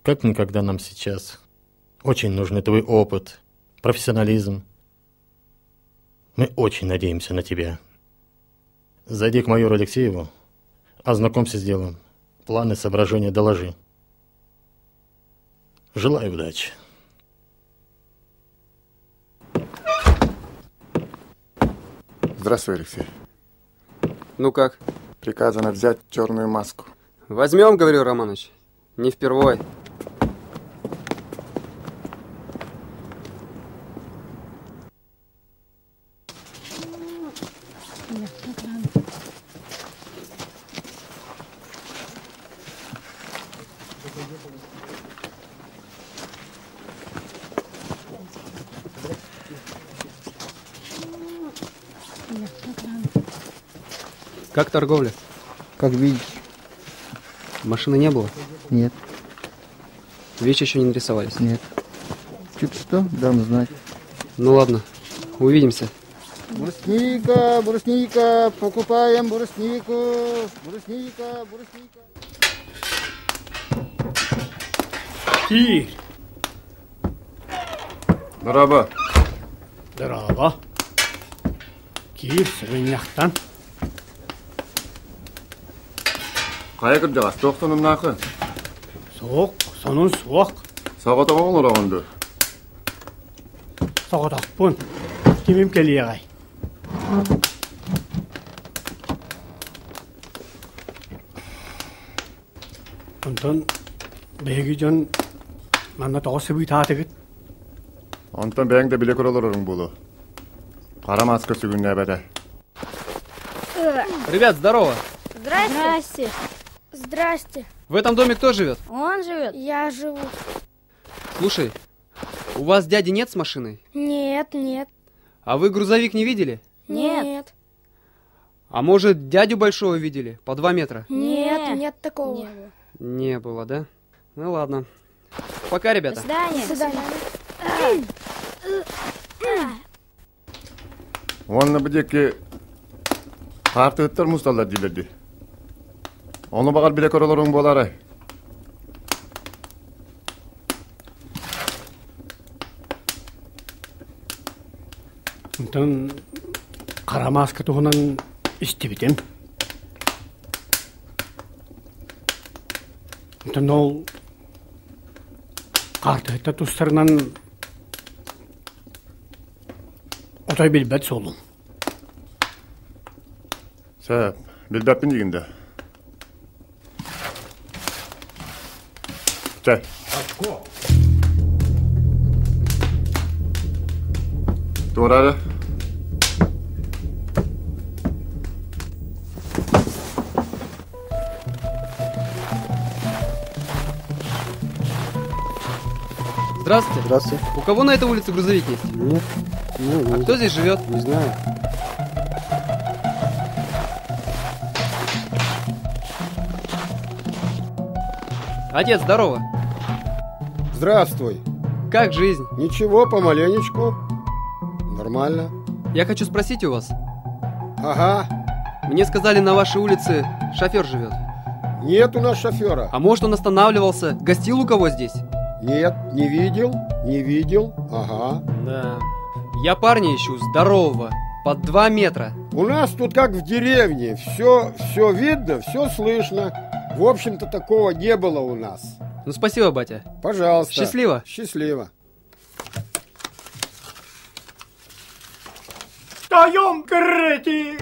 как никогда нам сейчас очень нужен твой опыт, профессионализм. Мы очень надеемся на тебя. Зайди к майору Алексееву, ознакомься с делом. Планы, соображения доложи. Желаю удачи. Здравствуй, Алексей. Ну как? Приказано взять черную маску. Возьмем, говорю, Романович. Не впервой. Как торговля? Как видите. Машины не было? Нет. Вещи еще не нарисовались? Нет. Чуть что, дам знать. Ну ладно, увидимся. Брусника, брусника, покупаем бруснику. Брусника, брусника. Кир. Здорово. Здорово. Кир, сырынняқтан. Қай кірдіғас, тоқтының нақы? Соқ, соның соқ. Сағата қоғын ұрағынды? Сағатақпын. Кемем келе ағай. Онтан, бәйгі жон, манна тоғысы бұй таатығыт. Онтан бәйің де біле көрілерің болу. Қара маска сүгін әбәді. Ребят, здорово. Здрасте. Здрасте. В этом доме кто живет? Он живет. Я живу. Слушай, у вас дяди нет с машиной? Нет. А вы грузовик не видели? Нет. А может, дядю большого видели? По 2 метра? Нет такого. Не было, да? Ну ладно. Пока, ребята. До свидания. Онны бідеке қартығыттар мұсталар дейлерді. Оны бағар біле көрілерің болары. Онтан, қара маска тұғынан істебетем. Онтан ол қартығытта тұстарынан отай білбәт солым. Сәп, білбәппін дегенде. Чай. Doğru. Здравствуйте. Здравствуйте. У кого на этой улице грузовик есть? Нет. А кто здесь живет? Не знаю. Отец, здорово. Здравствуй. Как жизнь? Ничего, помаленечку. Нормально. Я хочу спросить у вас. Ага. Мне сказали, на вашей улице шофер живет. Нет у нас шофера. А может, он останавливался, гостил у кого здесь? Нет, не видел. Ага. Да. Я парня ищу, здорового, под 2 метра. У нас тут как в деревне. Все видно, все слышно. В общем-то, такого не было у нас. Ну, спасибо, батя. Пожалуйста. Счастливо. Счастливо. Встаем, Крети!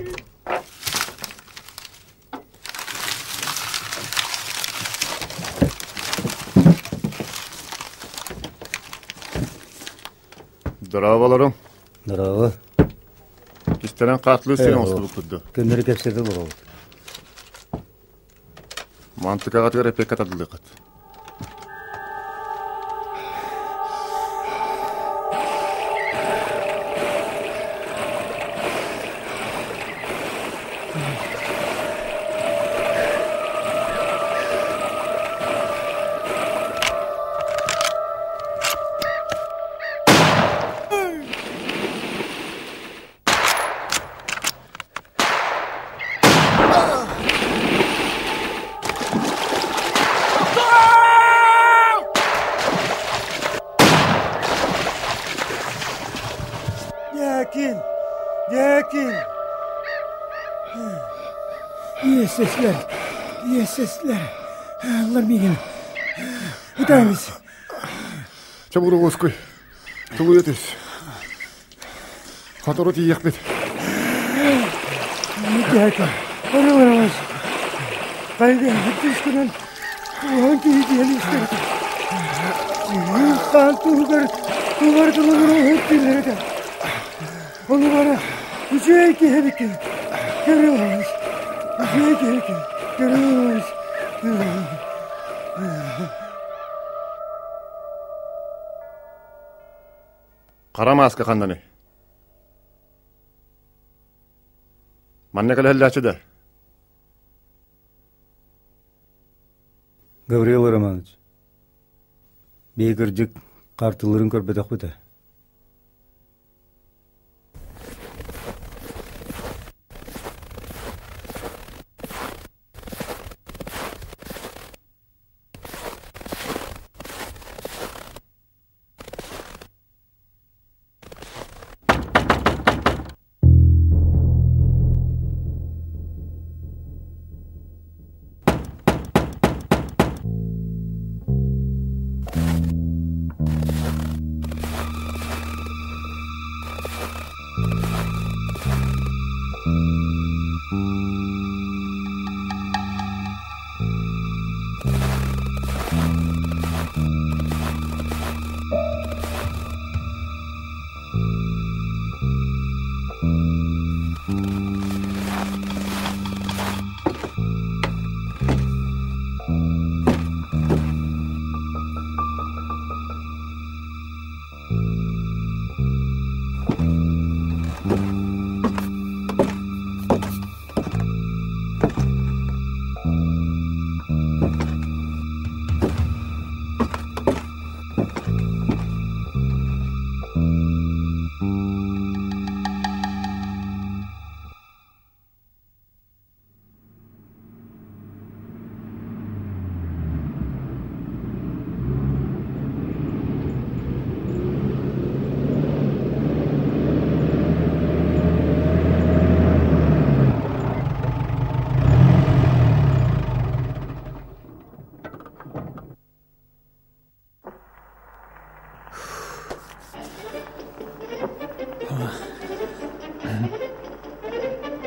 Здорово, баларым. Здорово. Кистерен катлы сен осту кудду. Көннөр кепседе болот. Мантыкага тегере пек атадылыкат. Yakin. Yes, sesler. Allah bilin. Gidemiz. Çabuk Oskoy. Tulu yetiş. Hatırı tiyek bit. Yakin. Onu varamaz. Kaydı düşkünen. Ulan ki diyelim işte. Tuğgar hep dinledi. Onu bana güzel ki görüyoruz. Görüyoruz. Kara maske kandani. Manne kala hellaçı da. Гаврил Романович. Бейгіржік қартылырын көрбедақ бұда.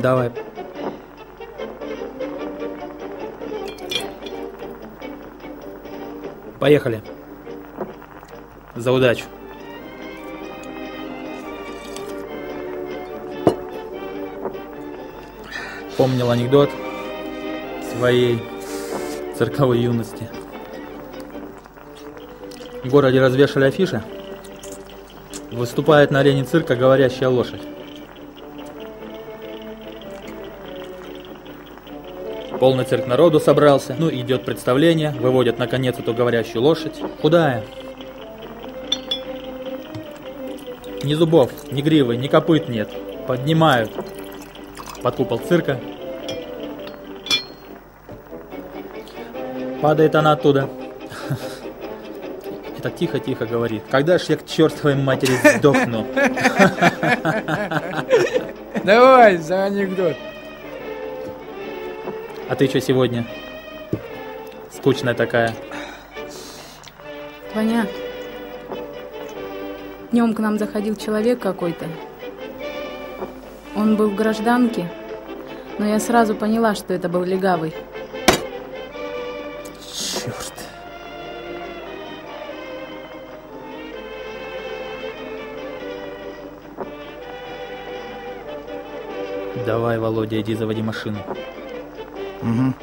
Давай. Поехали. За удачу. Помнил анекдот своей цирковой юности. В городе развешали афиши. Выступает на арене цирка говорящая лошадь. Полный цирк народу собрался. Ну, идет представление. Выводят наконец эту говорящую лошадь. Худая. Ни зубов, ни гривы, ни копыт нет. Поднимают под купол цирка. Падает она оттуда. И так тихо-тихо говорит: когда ж я к чертовой матери сдохну? Давай, за анекдот. А ты что сегодня? Скучная такая. Ваня, днем к нам заходил человек какой-то. Он был в гражданке, но я сразу поняла, что это был легавый. Черт. Давай, Володя, иди заводи машину. Угу.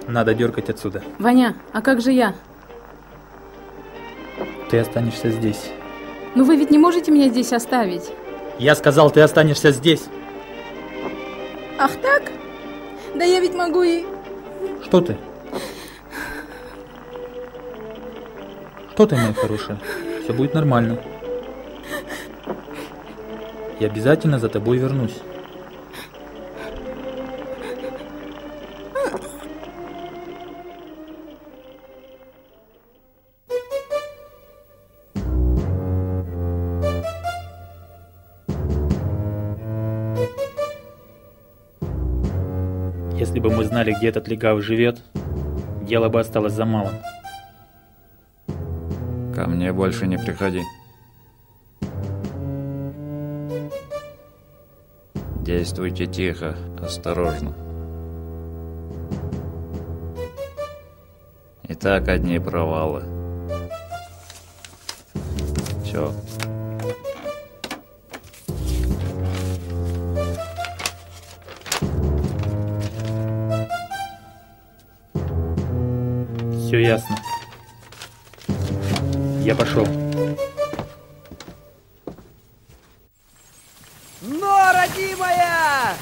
Надо дергать отсюда. Ваня, а как же я? Ты останешься здесь. Ну вы ведь не можете меня здесь оставить? Я сказал, ты останешься здесь. Ах так? Да я ведь могу и... Что ты? Что ты, моя хорошая? Все будет нормально. Я обязательно за тобой вернусь. Если бы мы знали, где этот легавый живет, дело бы осталось за малым. Ко мне больше не приходи. Действуйте тихо, осторожно. И так одни провалы. Все. Все ясно. Я пошел. Но, родимая!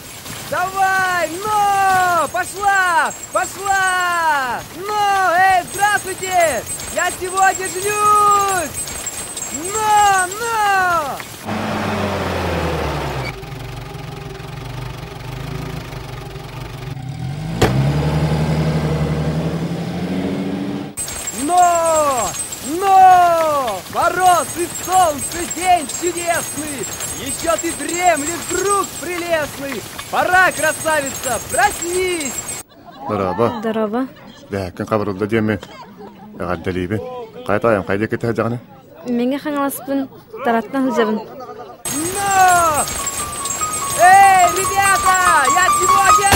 Давай, но! Пошла! Пошла! Но! Эй, здравствуйте! Я сегодня женюсь! Но! Но! Мороз и солнце, день чудесный! Еще ты дремлешь, друг прелестный! Пора, красавица, проснись! Здорово. Здорово. Да, кем кабырылды деме. Гаддалибе. Кайтаям, кайда кете жаганы? Менге хаңаласпын, тараттан хылжабын. Но! Эй, ребята, я сегодня...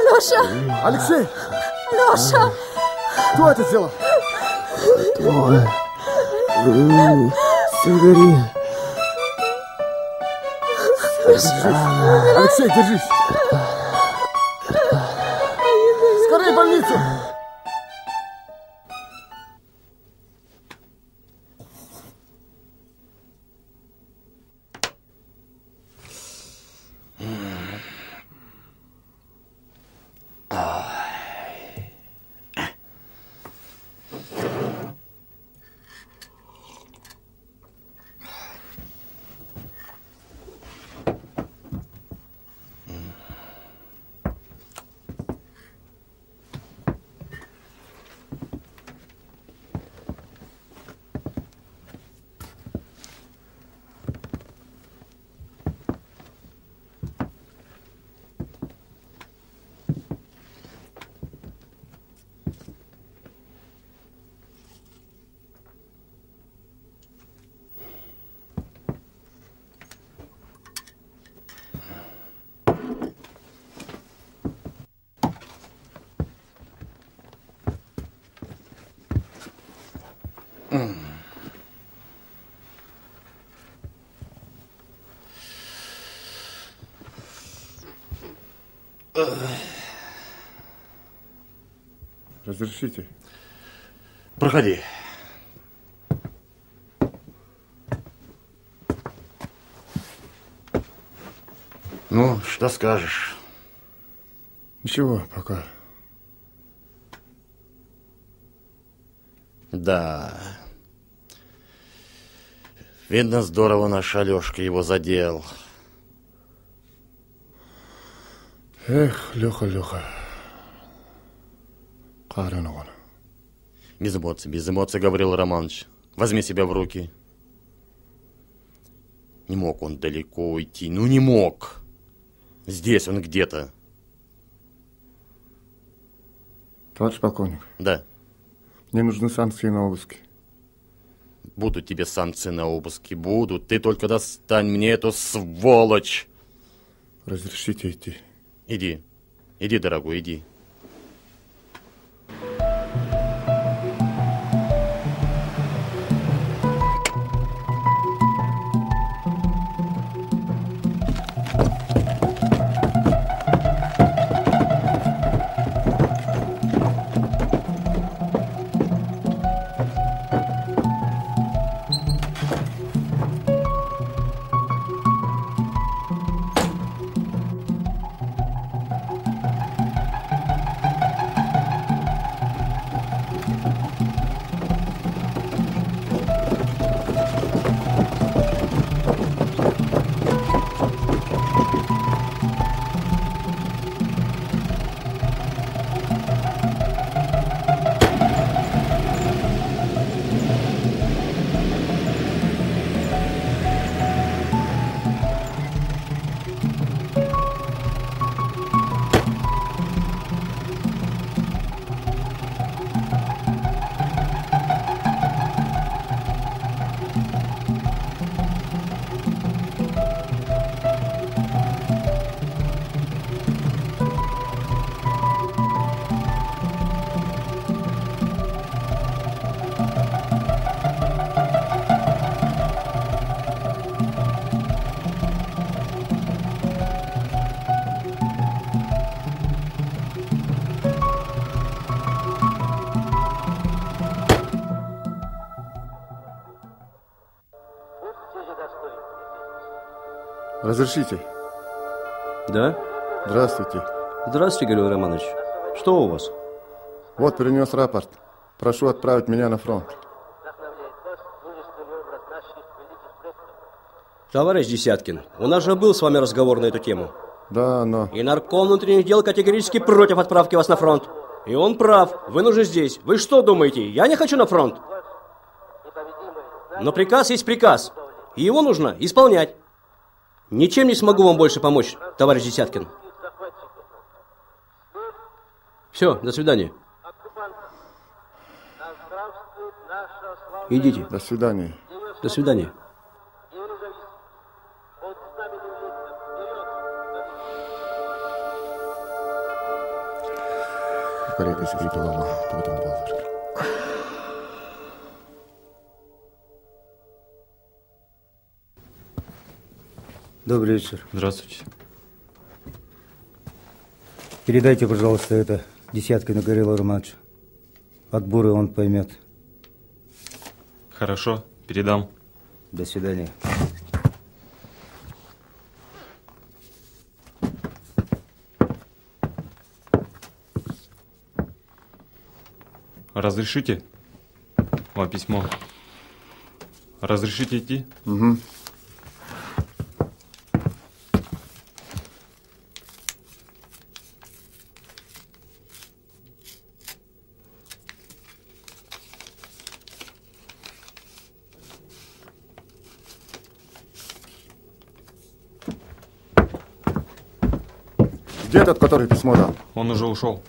Алёша! Алексей! Алёша! Кто это сделал? Двое. Сигари. Алексей, держись! Скорее в больницу! Разрешите? Проходи. Ну, что скажешь? Ничего, пока. Да. Видно, здорово наш Алешка его задел. Эх, Леха. Карен он. Без эмоций, Гаврил Романович. Возьми себя в руки. Не мог он далеко уйти. Ну, не мог. Здесь он где-то. Товарищ полковник. Да. Мне нужны санкции на обыски. Будут тебе санкции на обыски, будут. Ты только достань мне эту сволочь. Разрешите идти? Иди. Иди, дорогой, иди. Разрешите? Да? Здравствуйте. Здравствуйте, Гаврил Романович. Что у вас? Вот принес рапорт. Прошу отправить меня на фронт. Товарищ Десяткин, у нас же был с вами разговор на эту тему. Да, но... И нарком внутренних дел категорически против отправки вас на фронт. И он прав. Вы нужны здесь. Вы что думаете, я не хочу на фронт? Но приказ есть приказ. И его нужно исполнять. Ничем не смогу вам больше помочь, товарищ Десяткин. Все, до свидания. Идите. До свидания. До свидания. Добрый вечер. Здравствуйте. Передайте, пожалуйста, это Десяткину Гаврилу Романовичу. От буры он поймет. Хорошо, передам. До свидания. Разрешите? Вам письмо. Разрешите идти? Угу. Где тот, который письмо дал? Он уже ушел.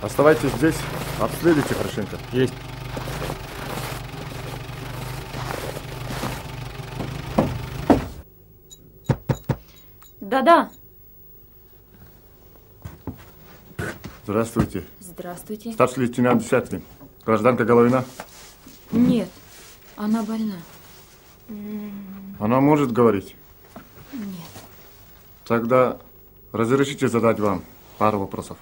Оставайтесь здесь, обследуйте хорошенько. Есть. Да-да. Здравствуйте. Здравствуйте. Старший лейтенант Десяткин. Гражданка Головина? Нет, она больна. Она может говорить? Нет. Тогда разрешите задать вам пару вопросов.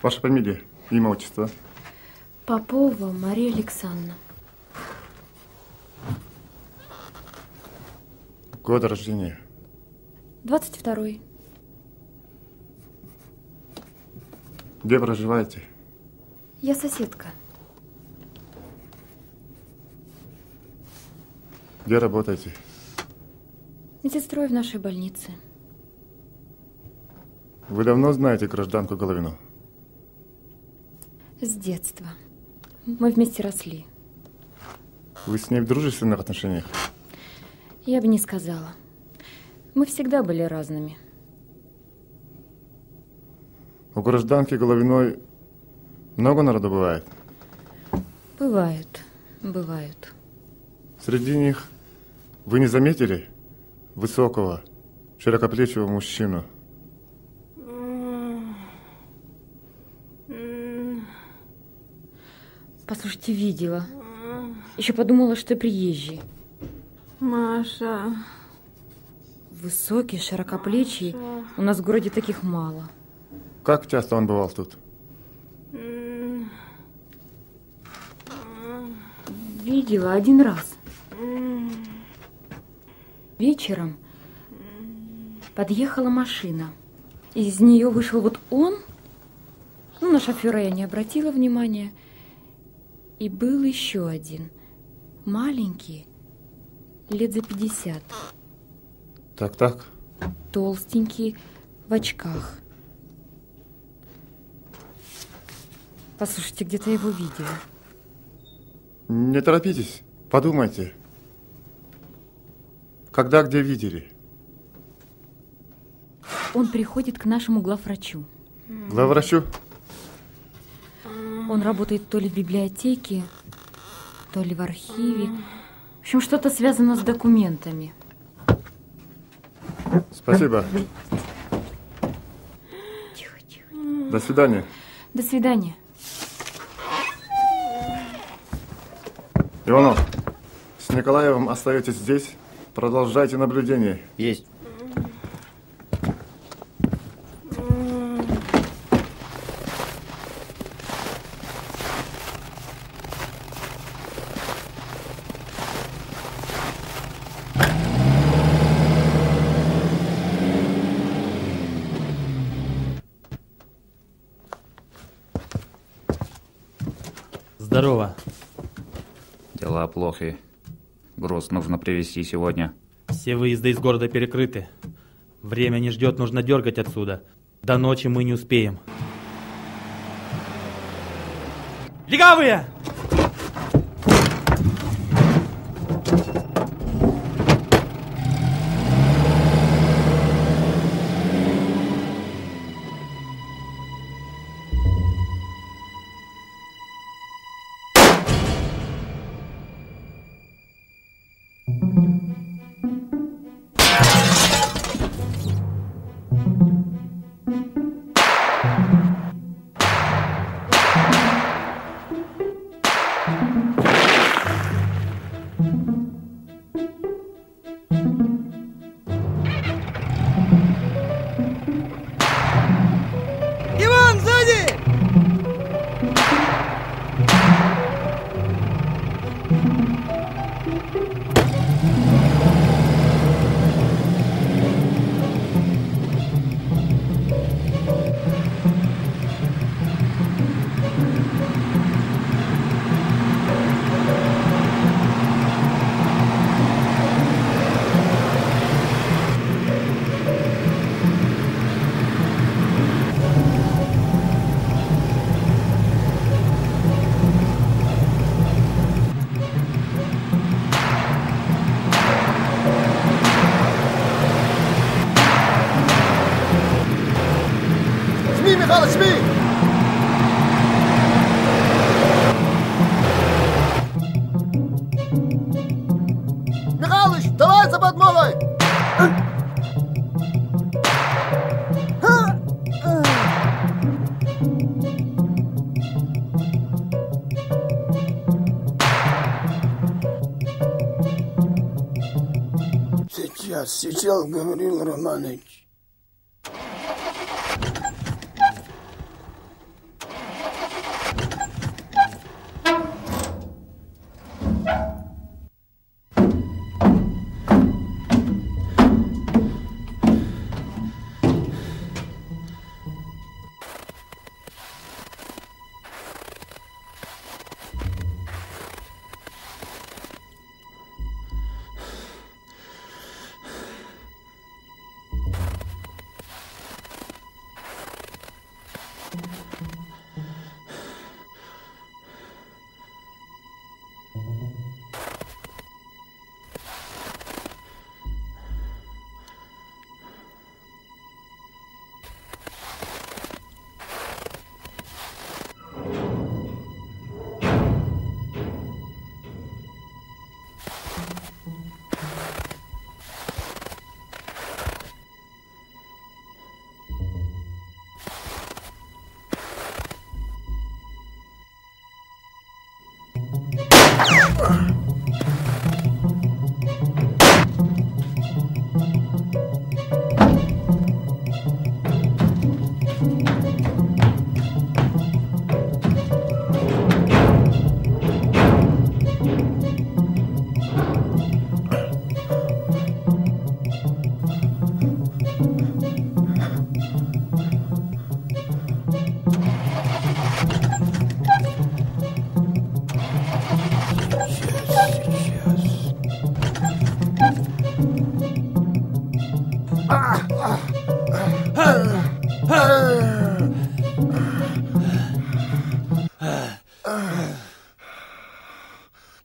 Ваша фамилия, имя, отчество? Попова Мария Александровна. Год рождения? 22-й. Где проживаете? Я соседка. Где работаете? Медсестрой в нашей больнице. Вы давно знаете гражданку Головину? С детства. Мы вместе росли. Вы с ней в дружественных отношениях? Я бы не сказала. Мы всегда были разными. У гражданки Головиной много народу бывает? Бывают, бывают. Среди них вы не заметили высокого, широкоплечего мужчину? Послушайте, видела. Еще подумала, что приезжий. Маша. Высокий, широкоплечий. У нас в городе таких мало. Как часто он бывал тут? Видела один раз. Вечером подъехала машина. Из нее вышел вот он. Ну, на шофера я не обратила внимания. И был еще один. Маленький, лет за 50. Так. Толстенький, в очках. Послушайте, где-то я его видела. Не торопитесь, подумайте. Когда, где видели? Он приходит к нашему главврачу. Главврачу? Он работает то ли в библиотеке, то ли в архиве. В общем, что-то связано с документами. Спасибо. Тихо. До свидания. До свидания. Иванов, с Николаевым остаетесь здесь. Продолжайте наблюдение. Есть. Здорово. Дела плохи. Груз нужно привезти сегодня. Все выезды из города перекрыты. Время не ждет, нужно дергать отсюда. До ночи мы не успеем. Легавые! жми, Михалыч, жми! Михалыч, давай за подмогой! Сейчас, говорил Романыч.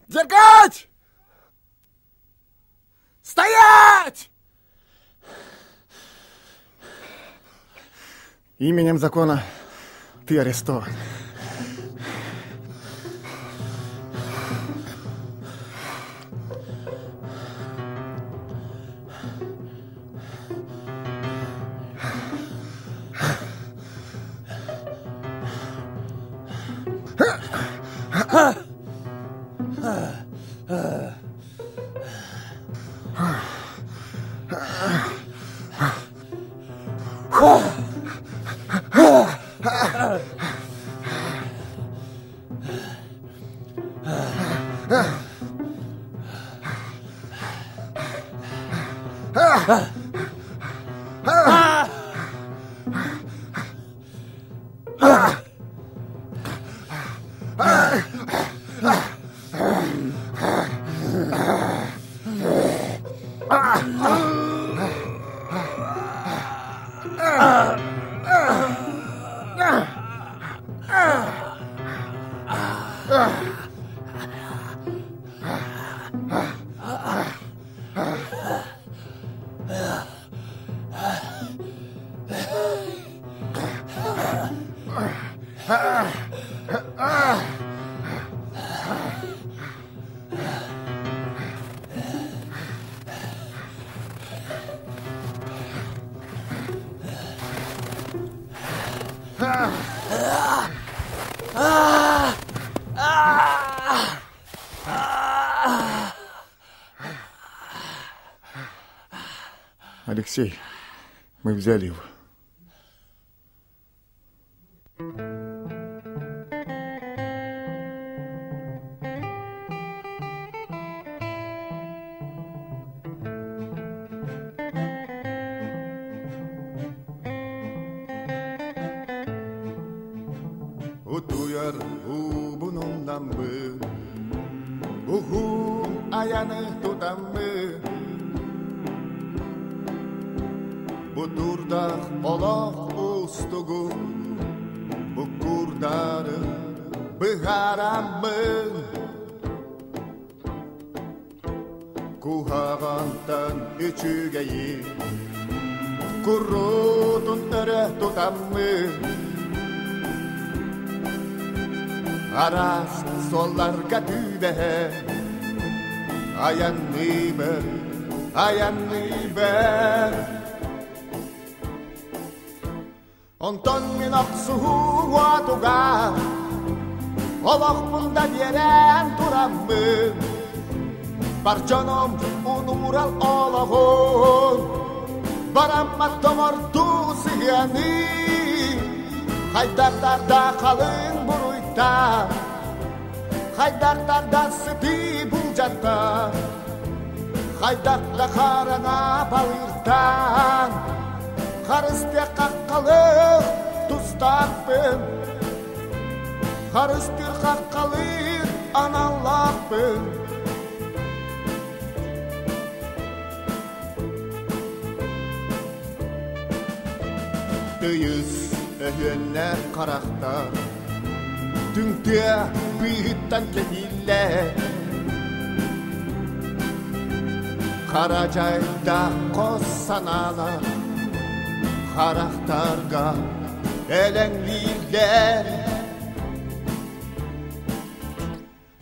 Дергать! Стоять! Именем закона ты арестован. Алексей, мы взяли его. Утуяр убунундан бы, уху аяны тутан бы. Бутурдах олох устугу, букурдары быгарамын. Кухагантан үчүгейи, куруту Тутун өрө тутаммы. Арас солларга түбе. Аянныбы, аянныбы. Онтон мен ақсуу атуга олақ бұнда берен тұраммын. Бар жаным унурал олағын, барамма томырту сияны. Хайдақтарда қалың бұруйта, хайдақтарда сыты бұл жатта, хайдақта қараңа балыртан. Қарысты қаққалыр тұстақпын, қарысты қаққалыр аналақпын. Түйіс өйінне қарақта, түңте бұйыттан кетілі. Қара жайда қос санала, қарақтарға әләңлейлер.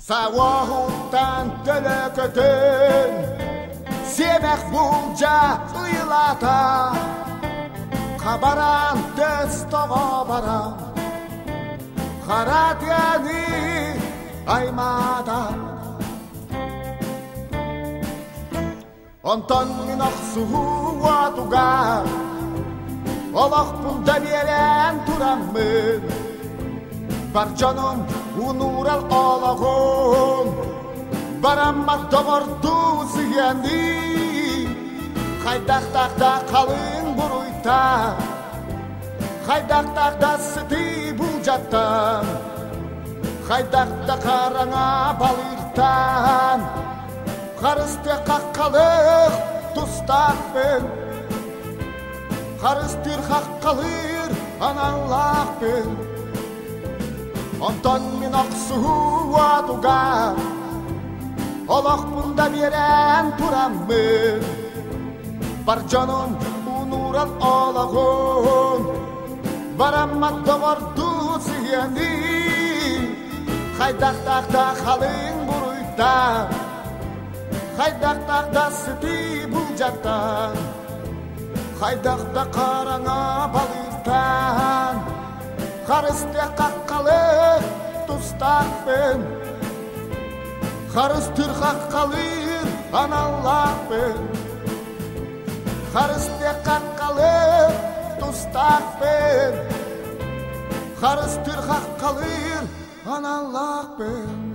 Сауағуттан тілі көтін, семек бұлжа ұйлата. Қабаран төс тоға барам, қара тәні аймада. Онтан мен ақсуу атуға, олақ бұнда берен тұраммын. Бар жаным унурал олағын, барамма домырду сияны. Хайдақтақта қалың бұруйта, хайдақтақта сыты бұл жаттан, хайдақта қараңа балыртан. Қарысты қаққалық тұстақпын, қарыстыр қаққалыр аналақпын. Онтан мен ақсуу атуға, олақ бұнда берен тұраммын. Бар жаным унурал олағын, барамма тоғырду сияны. Хайдақтақта қалың бұруйта, хайдақтақта сыты бұл жаттан, хайдақта қараңа балыртан. Қарысты қаққалыр тұстақпын, қарыстыр қаққалыр аналақпын. Қарысты қаққалыр тұстақпын, қарыстыр қаққалыр аналақпын.